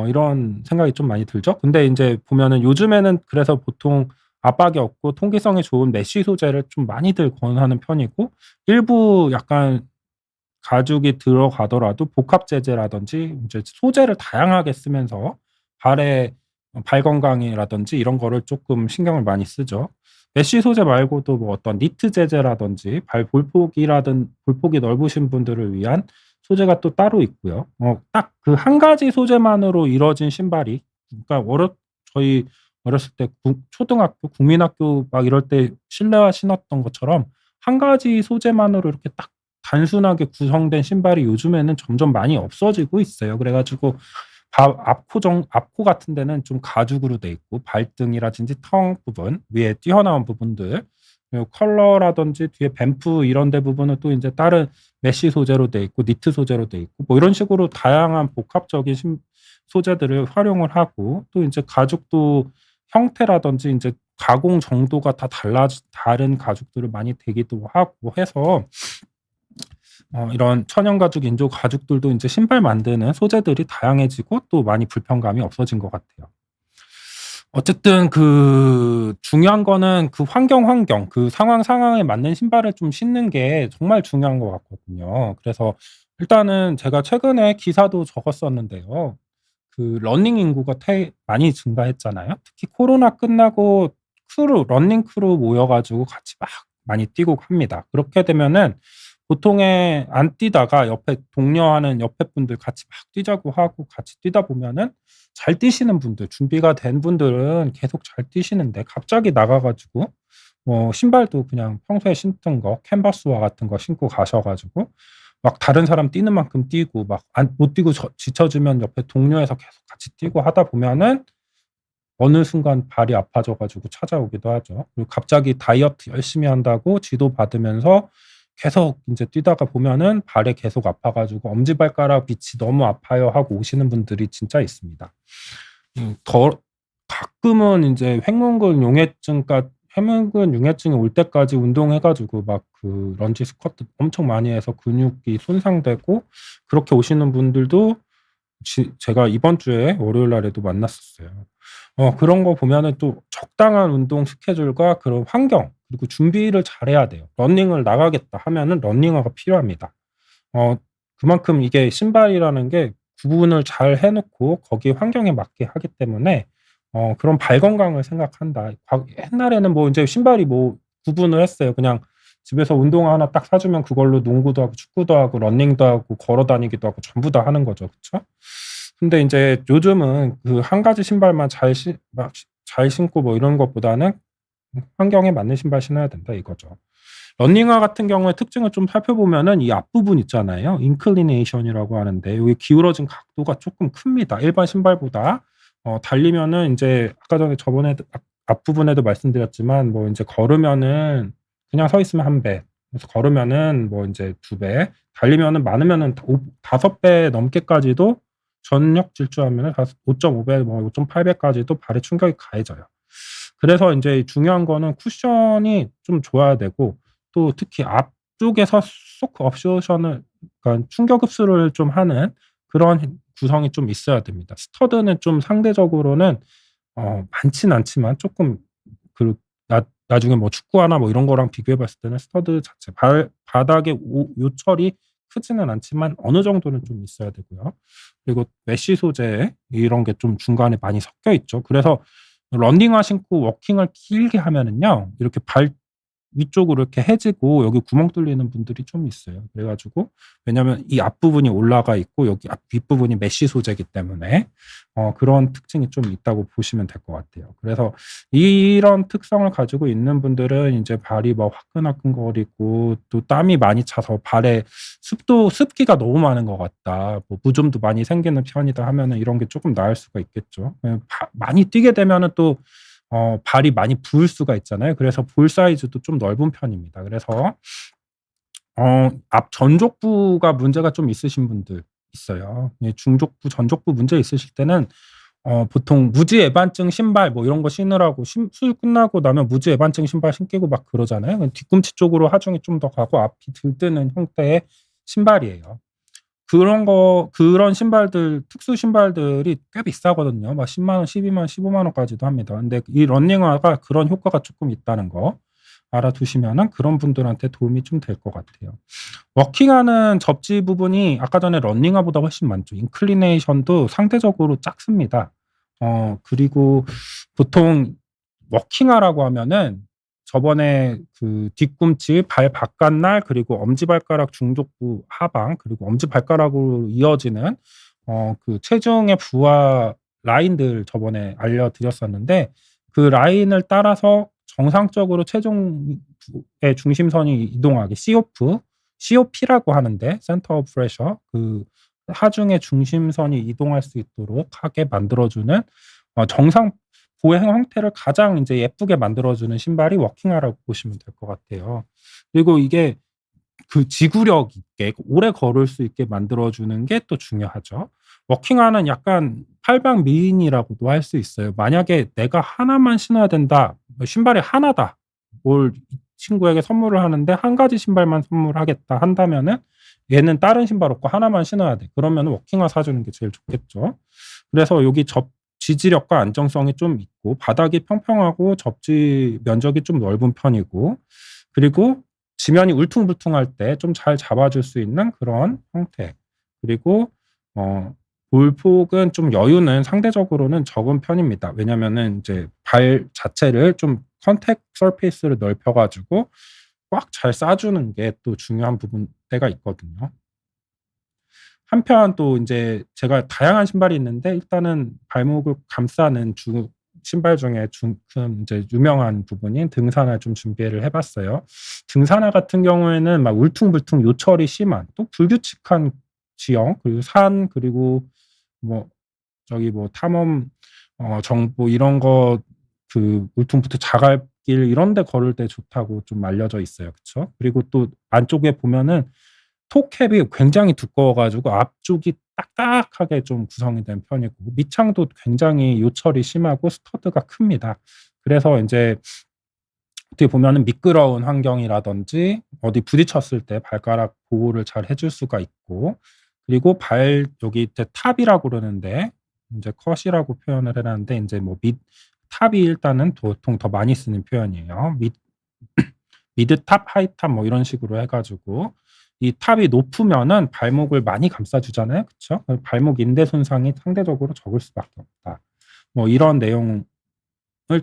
이런 생각이 좀 많이 들죠. 근데 인제 보면은 요즘에는 그래서 보통 압박이 없고 통기성이 좋은 메쉬 소재를 좀 많이들 권하는 편이고 일부 약간 가죽이 들어가더라도 복합 재재라든지 인제 소재를 다양하게 쓰면서 발의 발 건강이라든지 이런 거를 쪼끔 신경을 많이 쓰죠. 메쉬 소재 말고도 뭐 어떤 니트 재재라든지 볼폭이 넓으신 분들을 위한 소재가 또 따로 있고요. 딱 그 한 가지 소재만으로 이루어진 신발이 그러니까 저희 어렸을 때 초등학교, 국민학교 막 이럴 때 실내화 신었던 것처럼 한 가지 소재만으로 이렇게 딱 단순하게 구성된 신발이 요즘에는 점점 많이 없어지고 있어요. 그래 가지고 앞코 같은 데는 좀 가죽으로 돼 있고 발등이라든지 턱 부분 위에 튀어나온 부분들 그리고 컬러라든지 뒤에 뱀프 이런 데 부분은 또 인제 다른 메쉬 소재로 돼 있고 니트 소재로 돼 있고 뭐 이런 식으로 다양한 복합적인 소재들을 활용을 하고 또 인제 가죽도 형태라든지 인제 가공 정도가 다 다른 가죽들을 많이 대기도 하고 해서 이런 천연 가죽, 인조 가죽들도 인제 신발 만드는 소재들이 다양해지고 또 많이 불편감이 없어진 것 같아요. 어쨌든 중요한 거는 그 환경 그 상황에 맞는 신발을 좀 신는 게 정말 중요한 것 같거든요. 그래서 일단은 제가 최근에 기사도 적었었는데요. 러닝 인구가 많이 증가했잖아요. 특히 코로나 끝나고 러닝 크루 모여 가지고 같이 막 많이 뛰고 합니다. 그렇게 되면은 보통에 안 뛰다가 옆에 독려하는 옆에 분들 같이 막 뛰자고 하고 같이 뛰다 보면은 잘 뛰시는 분들, 준비가 된 분들은 계속 잘 뛰시는데 갑자기 나가 가지고 신발도 그냥 평소에 신던 거 캔버스화 같은 거 신고 가셔 가지고 막 다른 사람 뛰는 만큼 뛰고 막 못 뛰고 지쳐지면 옆에 동료해서 계속 같이 뛰고 하다 보면은 어느 순간 발이 아파져 가지고 찾아오기도 하죠. 그리고 갑자기 다이어트 열심히 한다고 지도 받으면서 계속 인제 뛰다가 보면은 발에 계속 아파 가지고 "엄지발가락 밑이 너무 아파요." 하고 오시는 분들이 진짜 있습니다. 더 가끔은 인제 횡문근 용해증이 올 때까지 운동해 가지고 막 런지 스쿼트 엄청 많이 해서 근육이 손상되고 그렇게 오시는 분들도 제가 이번 주에 월요일 날에도 만났었어요. 그런 거 보면은 또 적당한 운동 스케줄과 그런 환경 그리고 준비를 잘해야 돼요. '러닝을 나가겠다.' 하면은 러닝화가 필요합니다. 그만큼 이게 신발이라는 게 구분을 잘 해 놓고 거기에 환경에 맞게 하기 때문에 그런 '발 건강을 생각한다.' 옛날에는 뭐 인제 신발이 뭐 구분을 했어요. 그냥 집에서 운동화 하나 딱 사 주면 그걸로 농구도 하고 축구도 하고 러닝도 하고 걸어 다니기도 하고 전부 다 하는 거죠. 그쵸? 근데 인제 요즘은 그 한 가지 신발만 잘 신고 뭐 이런 것보다는 환경에 맞는 신발 신어야 된다 이거죠. 러닝화 같은 경우에 특징을 좀 살펴보면은 이 앞부분 있잖아요. inclination이라고 하는데 여기 기울어진 각도가 조금 큽니다. 일반 신발보다. 달리면은 인제 아까 전에 저번에도 앞부분에도 말씀드렸지만 뭐 인제 걸으면은 그냥 서 있으면 1 배, 그래서 걸으면은 뭐 인제 2 배, 달리면은 많으면은 5 배 넘게까지도 전력 질주하면은 5.5 배, 뭐 5.8 배까지도 발에 충격이 가해져요. 그래서 인제 중요한 거는 쿠션이 좀 좋아야 되고, 또 특히 앞쪽에서 쇼크 업쇼션을, 그러니까 충격 흡수를 좀 하는 그런 구성이 좀 있어야 됩니다. 스터드는 좀 상대적으로는 많진 않지만 쪼끔 나중에 뭐 축구화나 뭐 이런 거랑 비교해 봤을 때는 스터드 자체 바닥에 요철이 크지는 않지만 어느 정도는 좀 있어야 되고요. 그리고 메쉬 소재 이런 게 좀 중간에 많이 섞여 있죠. 그래서 러닝화 신고 워킹을 길게 하면은요, 이렇게 발 위쪽으로 이렇게 해지고 여기 구멍 뚫리는 분들이 좀 있어요. 그래 가지고, 왜냐면 이 앞부분이 올라가 있고 여기 윗부분이 메쉬 소재이기 때문에 그런 특징이 좀 있다고 보시면 될 것 같아요. 그래서 이런 특성을 가지고 있는 분들은 인제 발이 뭐 화끈화끈거리고 또 땀이 많이 차서 발에 습기가 너무 많은 것 같다, 뭐 무좀도 많이 생기는 편이다 하면은 이런 게 쪼끔 나을 수가 있겠죠. 많이 뛰게 되면은 또 발이 많이 부을 수가 있잖아요. 그래서 볼 사이즈도 좀 넓은 편입니다. 그래서 앞 전족부가 문제가 좀 있으신 분들 있어요. 예, 중족부, 전족부 문제 있으실 때는 보통 무지 애반증 신발 뭐 이런 거 신으라고, 수술 끝나고 나면 무지 애반증 신발 신기고 막 그러잖아요. 뒤꿈치 쪽으로 하중이 좀 더 가고 앞이 들뜨는 형태의 신발이에요. 그런 신발들, 특수 신발들이 꽤 비싸거든요. 막 10만 원, 12만 원, 15만 원까지도 합니다. 근데 이 러닝화가 그런 효과가 쪼끔 있다는 거 알아두시면은 그런 분들한테 도움이 좀 될 것 같아요. 워킹하는 접지 부분이 아까 전에 러닝화보다 훨씬 많죠. 인클리네이션도 상대적으로 작습니다. 그리고 보통 워킹화라고 하면은 저번에 그 뒤꿈치, 발 바깥날, 그리고 엄지발가락 중족부 하방, 그리고 엄지발가락으로 이어지는 그 체중의 부하 라인들 저번에 알려드렸었는데, 그 라인을 따라서 정상적으로 체중의 중심선이 이동하게, COP라고 하는데, 센터 오브 프레셔, 그 하중의 중심선이 이동할 수 있도록 하게 만들어 주는 정상 보행 형태를 가장 인제 예쁘게 만들어 주는 신발이 워킹화라고 보시면 될 것 같아요. 그리고 이게 그 지구력 있게 오래 걸을 수 있게 만들어 주는 게 또 중요하죠. 워킹화는 약간 팔방 미인이라고도 할 수 있어요. 만약에 '내가 하나만 신어야 된다. 신발이 하나다. 뭘 이 친구에게 선물을 하는데 한 가지 신발만 선물하겠다.' 한다면은 얘는 다른 신발 없고 하나만 신어야 돼. 그러면은 워킹화 사 주는 게 제일 좋겠죠. 그래서 여기 지지력과 안정성이 좀 있고, 바닥이 평평하고 접지 면적이 좀 넓은 편이고, 그리고 지면이 울퉁불퉁할 때 좀 잘 잡아줄 수 있는 그런 형태, 그리고 어 볼폭은 좀 여유는 상대적으로는 적은 편입니다. 왜냐면은 인제 발 자체를 좀 컨택 서페이스를 넓혀 가지고 꽉 잘 싸 주는 게 또 중요한 때가 있거든요. 한편 또 인제 제가 다양한 신발이 있는데, 일단은 발목을 감싸는 신발 중에 큰 인제 유명한 부분인 등산화 좀 준비를 해 봤어요. 등산화 같은 경우에는 막 울퉁불퉁 요철이 심한, 또 불규칙한 지형, 그리고 산, 그리고 뭐 저기 뭐 탐험 정보 이런 거, 그 울퉁불퉁 자갈길 이런 데 걸을 때 좋다고 좀 알려져 있어요. 그쵸? 그리고 또 안쪽에 보면은 톱캡이 굉장히 두꺼워 가지고 앞쪽이 딱딱하게 좀 구성이 된 편이고, 밑창도 굉장히 요철이 심하고 스터드가 큽니다. 그래서 인제 어떻게 보면은 미끄러운 환경이라든지 어디 부딪혔을 때 발가락 보호를 잘 해줄 수가 있고, 그리고 여기 이제 탑이라고 그러는데, 인제 컷이라고 표현을 해 놨는데, 인제 뭐 탑이 일단은 보통 더 많이 쓰는 표현이에요. 미드 탑, 하이 탑 뭐 이런 식으로 해 가지고, 이 탑이 높으면은 발목을 많이 감싸 주잖아요. 그쵸? 발목 인대 손상이 상대적으로 적을 수밖에 없다. 뭐 이런 내용을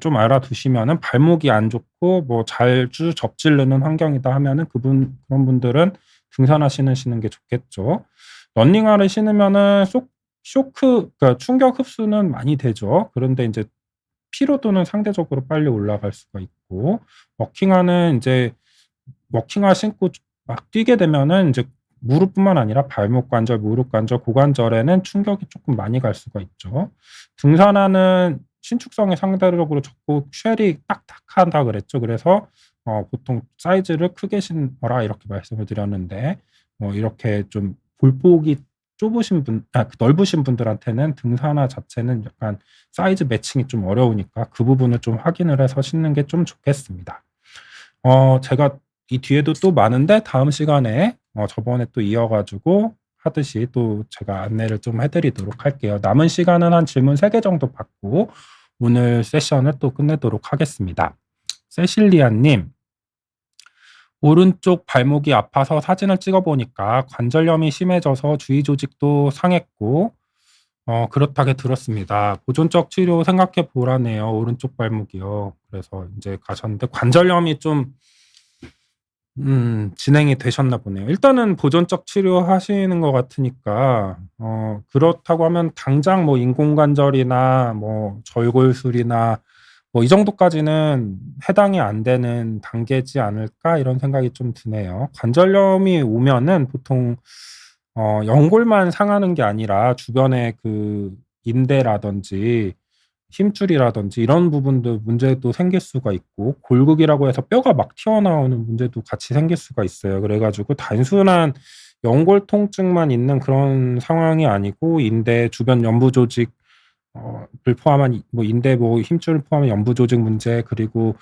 좀 알아두시면은, 발목이 안 좋고 뭐 자주 접질르는 환경이다 하면은 그런 분들은 등산화 신으시는 게 좋겠죠. 러닝화를 신으면은 그러니까 충격 흡수는 많이 되죠. 그런데 인제 피로도는 상대적으로 빨리 올라갈 수가 있고, 워킹화는 인제 워킹화 신고 막 뛰게 되면은 인제 무릎뿐만 아니라 발목 관절, 무릎 관절, 고관절에는 충격이 쪼끔 많이 갈 수가 있죠. 등산화는 신축성이 상대적으로 적고 쉘이 딱딱하다 그랬죠. 그래서 보통 "사이즈를 크게 신어라." 이렇게 말씀을 드렸는데, 이렇게 좀 볼폭이 좁으신 분 넓으신 분들한테는 등산화 자체는 약간 사이즈 매칭이 좀 어려우니까 그 부분을 좀 확인을 해서 신는 게 좀 좋겠습니다. 제가 이 뒤에도 또 많은데 다음 시간에 저번에 또 이어 가지고 하듯이 또 제가 안내를 좀 해 드리도록 할게요. 남은 시간은 한 질문 3개 정도 받고 오늘 세션을 또 끝내도록 하겠습니다. 세실리아 님, "오른쪽 발목이 아파서 사진을 찍어 보니까 관절염이 심해져서 주위 조직도 상했고 그렇다게 들었습니다. 보존적 치료 생각해 보라네요. 오른쪽 발목이요." 그래서 인제 가셨는데 관절염이 좀 진행이 되셨나 보네요. 일단은 보존적 치료하시는 것 같으니까 그렇다고 하면 당장 뭐 인공관절이나 뭐 절골술이나 뭐 이 정도까지는 해당이 안 되는 단계지 않을까 이런 생각이 좀 드네요. 관절염이 오면은 보통 연골만 상하는 게 아니라 주변에 그 인대라든지 힘줄이라든지 이런 부분도 문제도 생길 수가 있고, 골극이라고 해서 뼈가 막 튀어나오는 문제도 같이 생길 수가 있어요. 그래 가지고 단순한 연골 통증만 있는 그런 상황이 아니고 인대 주변 연부 조직 을 포함한 뭐 인대 뭐 힘줄을 포함한 연부 조직 문제, 그리고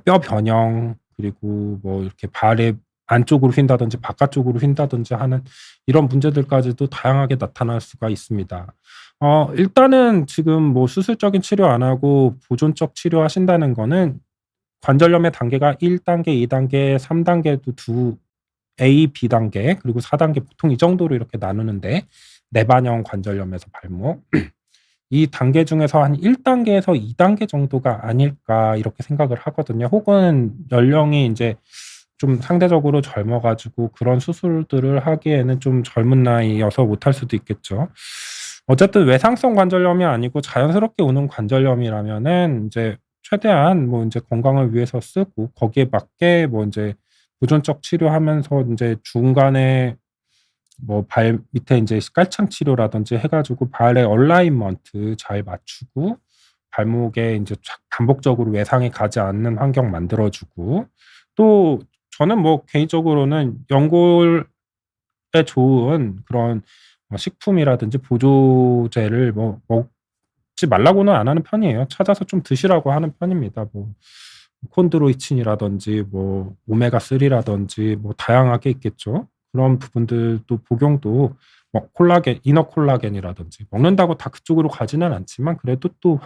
뼈 변형, 그리고 뭐 이렇게 발의 안쪽으로 휜다든지 바깥쪽으로 휜다든지 하는 이런 문제들까지도 다양하게 나타날 수가 있습니다. 일단은 지금 뭐 수술적인 치료 안 하고 보존적 치료하신다는 거는 관절염의 단계가 1 단계, 2 단계, 3 단계도 A, B 단계, 그리고 4 단계, 보통 이 정도로 이렇게 나누는데, 내반형 관절염에서 발목 이 단계 중에서 한 1 단계에서 2 단계 정도가 아닐까 이렇게 생각을 하거든요. 혹은 연령이 인제 좀 상대적으로 젊어 가지고 그런 수술들을 하기에는 좀 젊은 나이여서 못할 수도 있겠죠. 어쨌든 외상성 관절염이 아니고 자연스럽게 오는 관절염이라면은 인제 최대한 뭐 인제 건강을 위해서 쓰고 거기에 맞게 뭐 인제 보존적 치료하면서 인제 중간에 뭐 발 밑에 인제 깔창 치료라든지 해 가지고 발의 얼라인먼트 잘 맞추고 발목에 인제 착 반복적으로 외상이 가지 않는 환경 만들어 주고, 또 저는 뭐 개인적으로는 연골에 좋은 그런 식품이라든지 보조제를 뭐 먹지 말라고는 안 하는 편이에요. 찾아서 좀 드시라고 하는 편입니다. 뭐 콘드로이친이라든지 뭐 오메가3 라든지 뭐 다양하게 있겠죠. 그런 부분들도 복용도 뭐 콜라겐, 이너 콜라겐이라든지 먹는다고 다 그쪽으로 가지는 않지만 그래도 또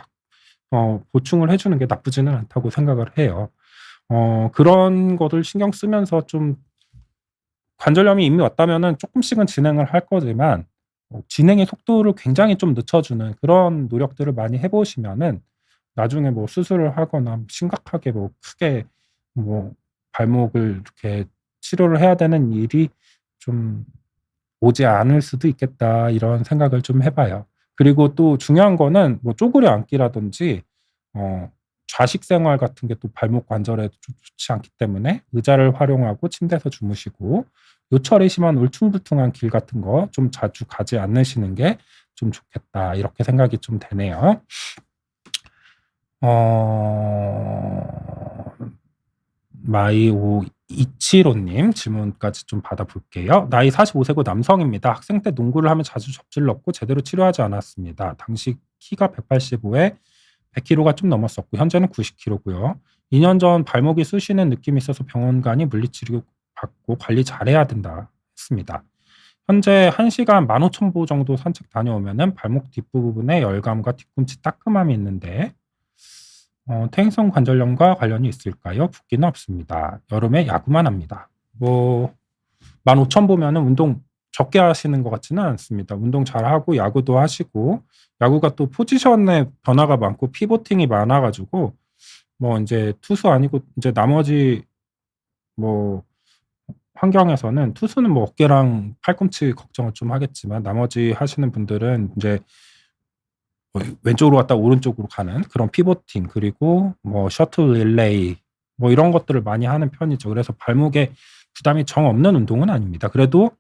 보충을 해 주는 게 나쁘지는 않다고 생각을 해요. 그런 거를 신경 쓰면서 좀 관절염이 이미 왔다면은 쪼끔씩은 진행을 할 거지만 진행의 속도를 굉장히 좀 늦춰주는 그런 노력들을 많이 해 보시면은 나중에 뭐 수술을 하거나 심각하게 뭐 크게 뭐 발목을 이렇게 치료를 해야 되는 일이 좀 오지 않을 수도 있겠다 이런 생각을 좀 해 봐요. 그리고 또 중요한 거는 뭐 쪼그려 앉기라든지 어 좌식 생활 같은 게 또 발목 관절에도 좋지 않기 때문에 의자를 활용하고 침대에서 주무시고 요철이 심한 울퉁불퉁한 길 같은 거 좀 자주 가지 않으시는 게 좀 좋겠다 이렇게 생각이 좀 되네요. 어 마이오 이치로 님 질문까지 좀 받아 볼게요. "나이 45 세고 남성입니다. 학생 때 농구를 하며 자주 접질렀고 제대로 치료하지 않았습니다. 당시 키가 185에 100 킬로가 좀 넘었었고 현재는 90 킬로고요. 2년 전 발목이 쑤시는 느낌이 있어서 병원 가니 물리치료 받고 관리 잘해야 된다 했습니다. 현재 1 시간 15,000 보 정도 산책 다녀오면은 발목 뒷부분에 열감과 뒤꿈치 따끔함이 있는데 퇴행성 관절염과 관련이 있을까요? 붓기는 없습니다. 여름에 야구만 합니다." 뭐 15,000 보면은 운동 적게 하시는 것 같지는 않습니다. 운동 잘하고 야구도 하시고, 야구가 또 포지션의 변화가 많고 피보팅이 많아 가지고 뭐 인제 투수 아니고 인제 나머지 뭐 환경에서는 투수는 뭐 어깨랑 팔꿈치 걱정을 좀 하겠지만 나머지 하시는 분들은 인제 왼쪽으로 갔다 오른쪽으로 가는 그런 피보팅, 그리고 뭐 셔틀 릴레이 뭐 이런 것들을 많이 하는 편이죠. 그래서 발목에 부담이 정 없는 운동은 아닙니다. 그래도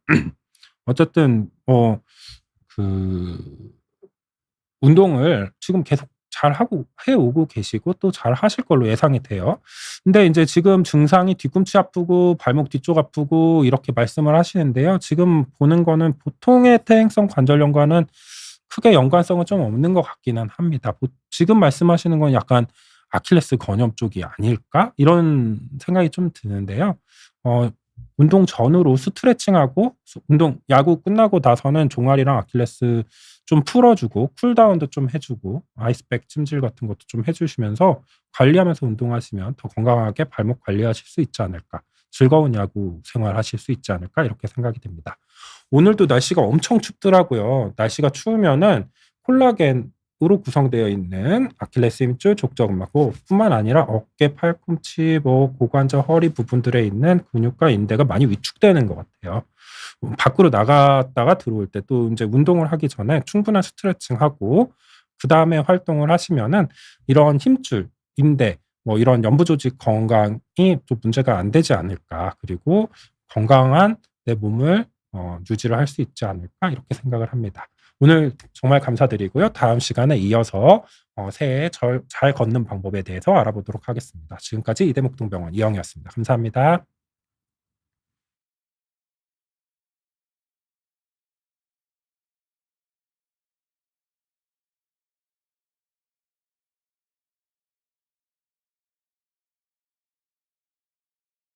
어쨌든 그 운동을 지금 계속 잘하고 해 오고 계시고 또 잘하실 걸로 예상이 돼요. 근데 인제 지금 증상이 뒤꿈치 아프고 발목 뒤쪽 아프고 이렇게 말씀을 하시는데요. 지금 보는 거는 보통의 퇴행성 관절염과는 크게 연관성은 좀 없는 것 같기는 합니다. 지금 말씀하시는 건 약간 '아킬레스 건염 쪽이 아닐까?' 이런 생각이 좀 드는데요. 어 운동 전후로 스트레칭하고 운동 야구 끝나고 나서는 종아리랑 아킬레스 좀 풀어 주고 쿨다운도 좀 해 주고 아이스백 찜질 같은 것도 좀 해 주시면서 관리하면서 운동하시면 더 건강하게 발목 관리하실 수 있지 않을까. 즐거운 야구 생활하실 수 있지 않을까 이렇게 생각이 됩니다. 오늘도 날씨가 엄청 춥더라고요. 날씨가 추우면은 콜라겐으로 구성되어 있는 아킬레스 힘줄, 족저근막 뿐만 아니라 어깨, 팔꿈치, 뭐 고관절, 허리 부분들에 있는 근육과 인대가 많이 위축되는 것 같아요. 밖으로 나갔다가 들어올 때 또 인제 운동을 하기 전에 충분한 스트레칭하고 그다음에 활동을 하시면은 이런 힘줄, 인대 뭐 이런 연부 조직 건강이 좀 문제가 안 되지 않을까. 그리고 건강한 내 몸을 유지를 할 수 있지 않을까 이렇게 생각을 합니다. 오늘 정말 감사드리고요. 다음 시간에 이어서 새해에 잘 걷는 방법에 대해서 알아보도록 하겠습니다. 지금까지 이대목동병원 이영이었습니다. 감사합니다.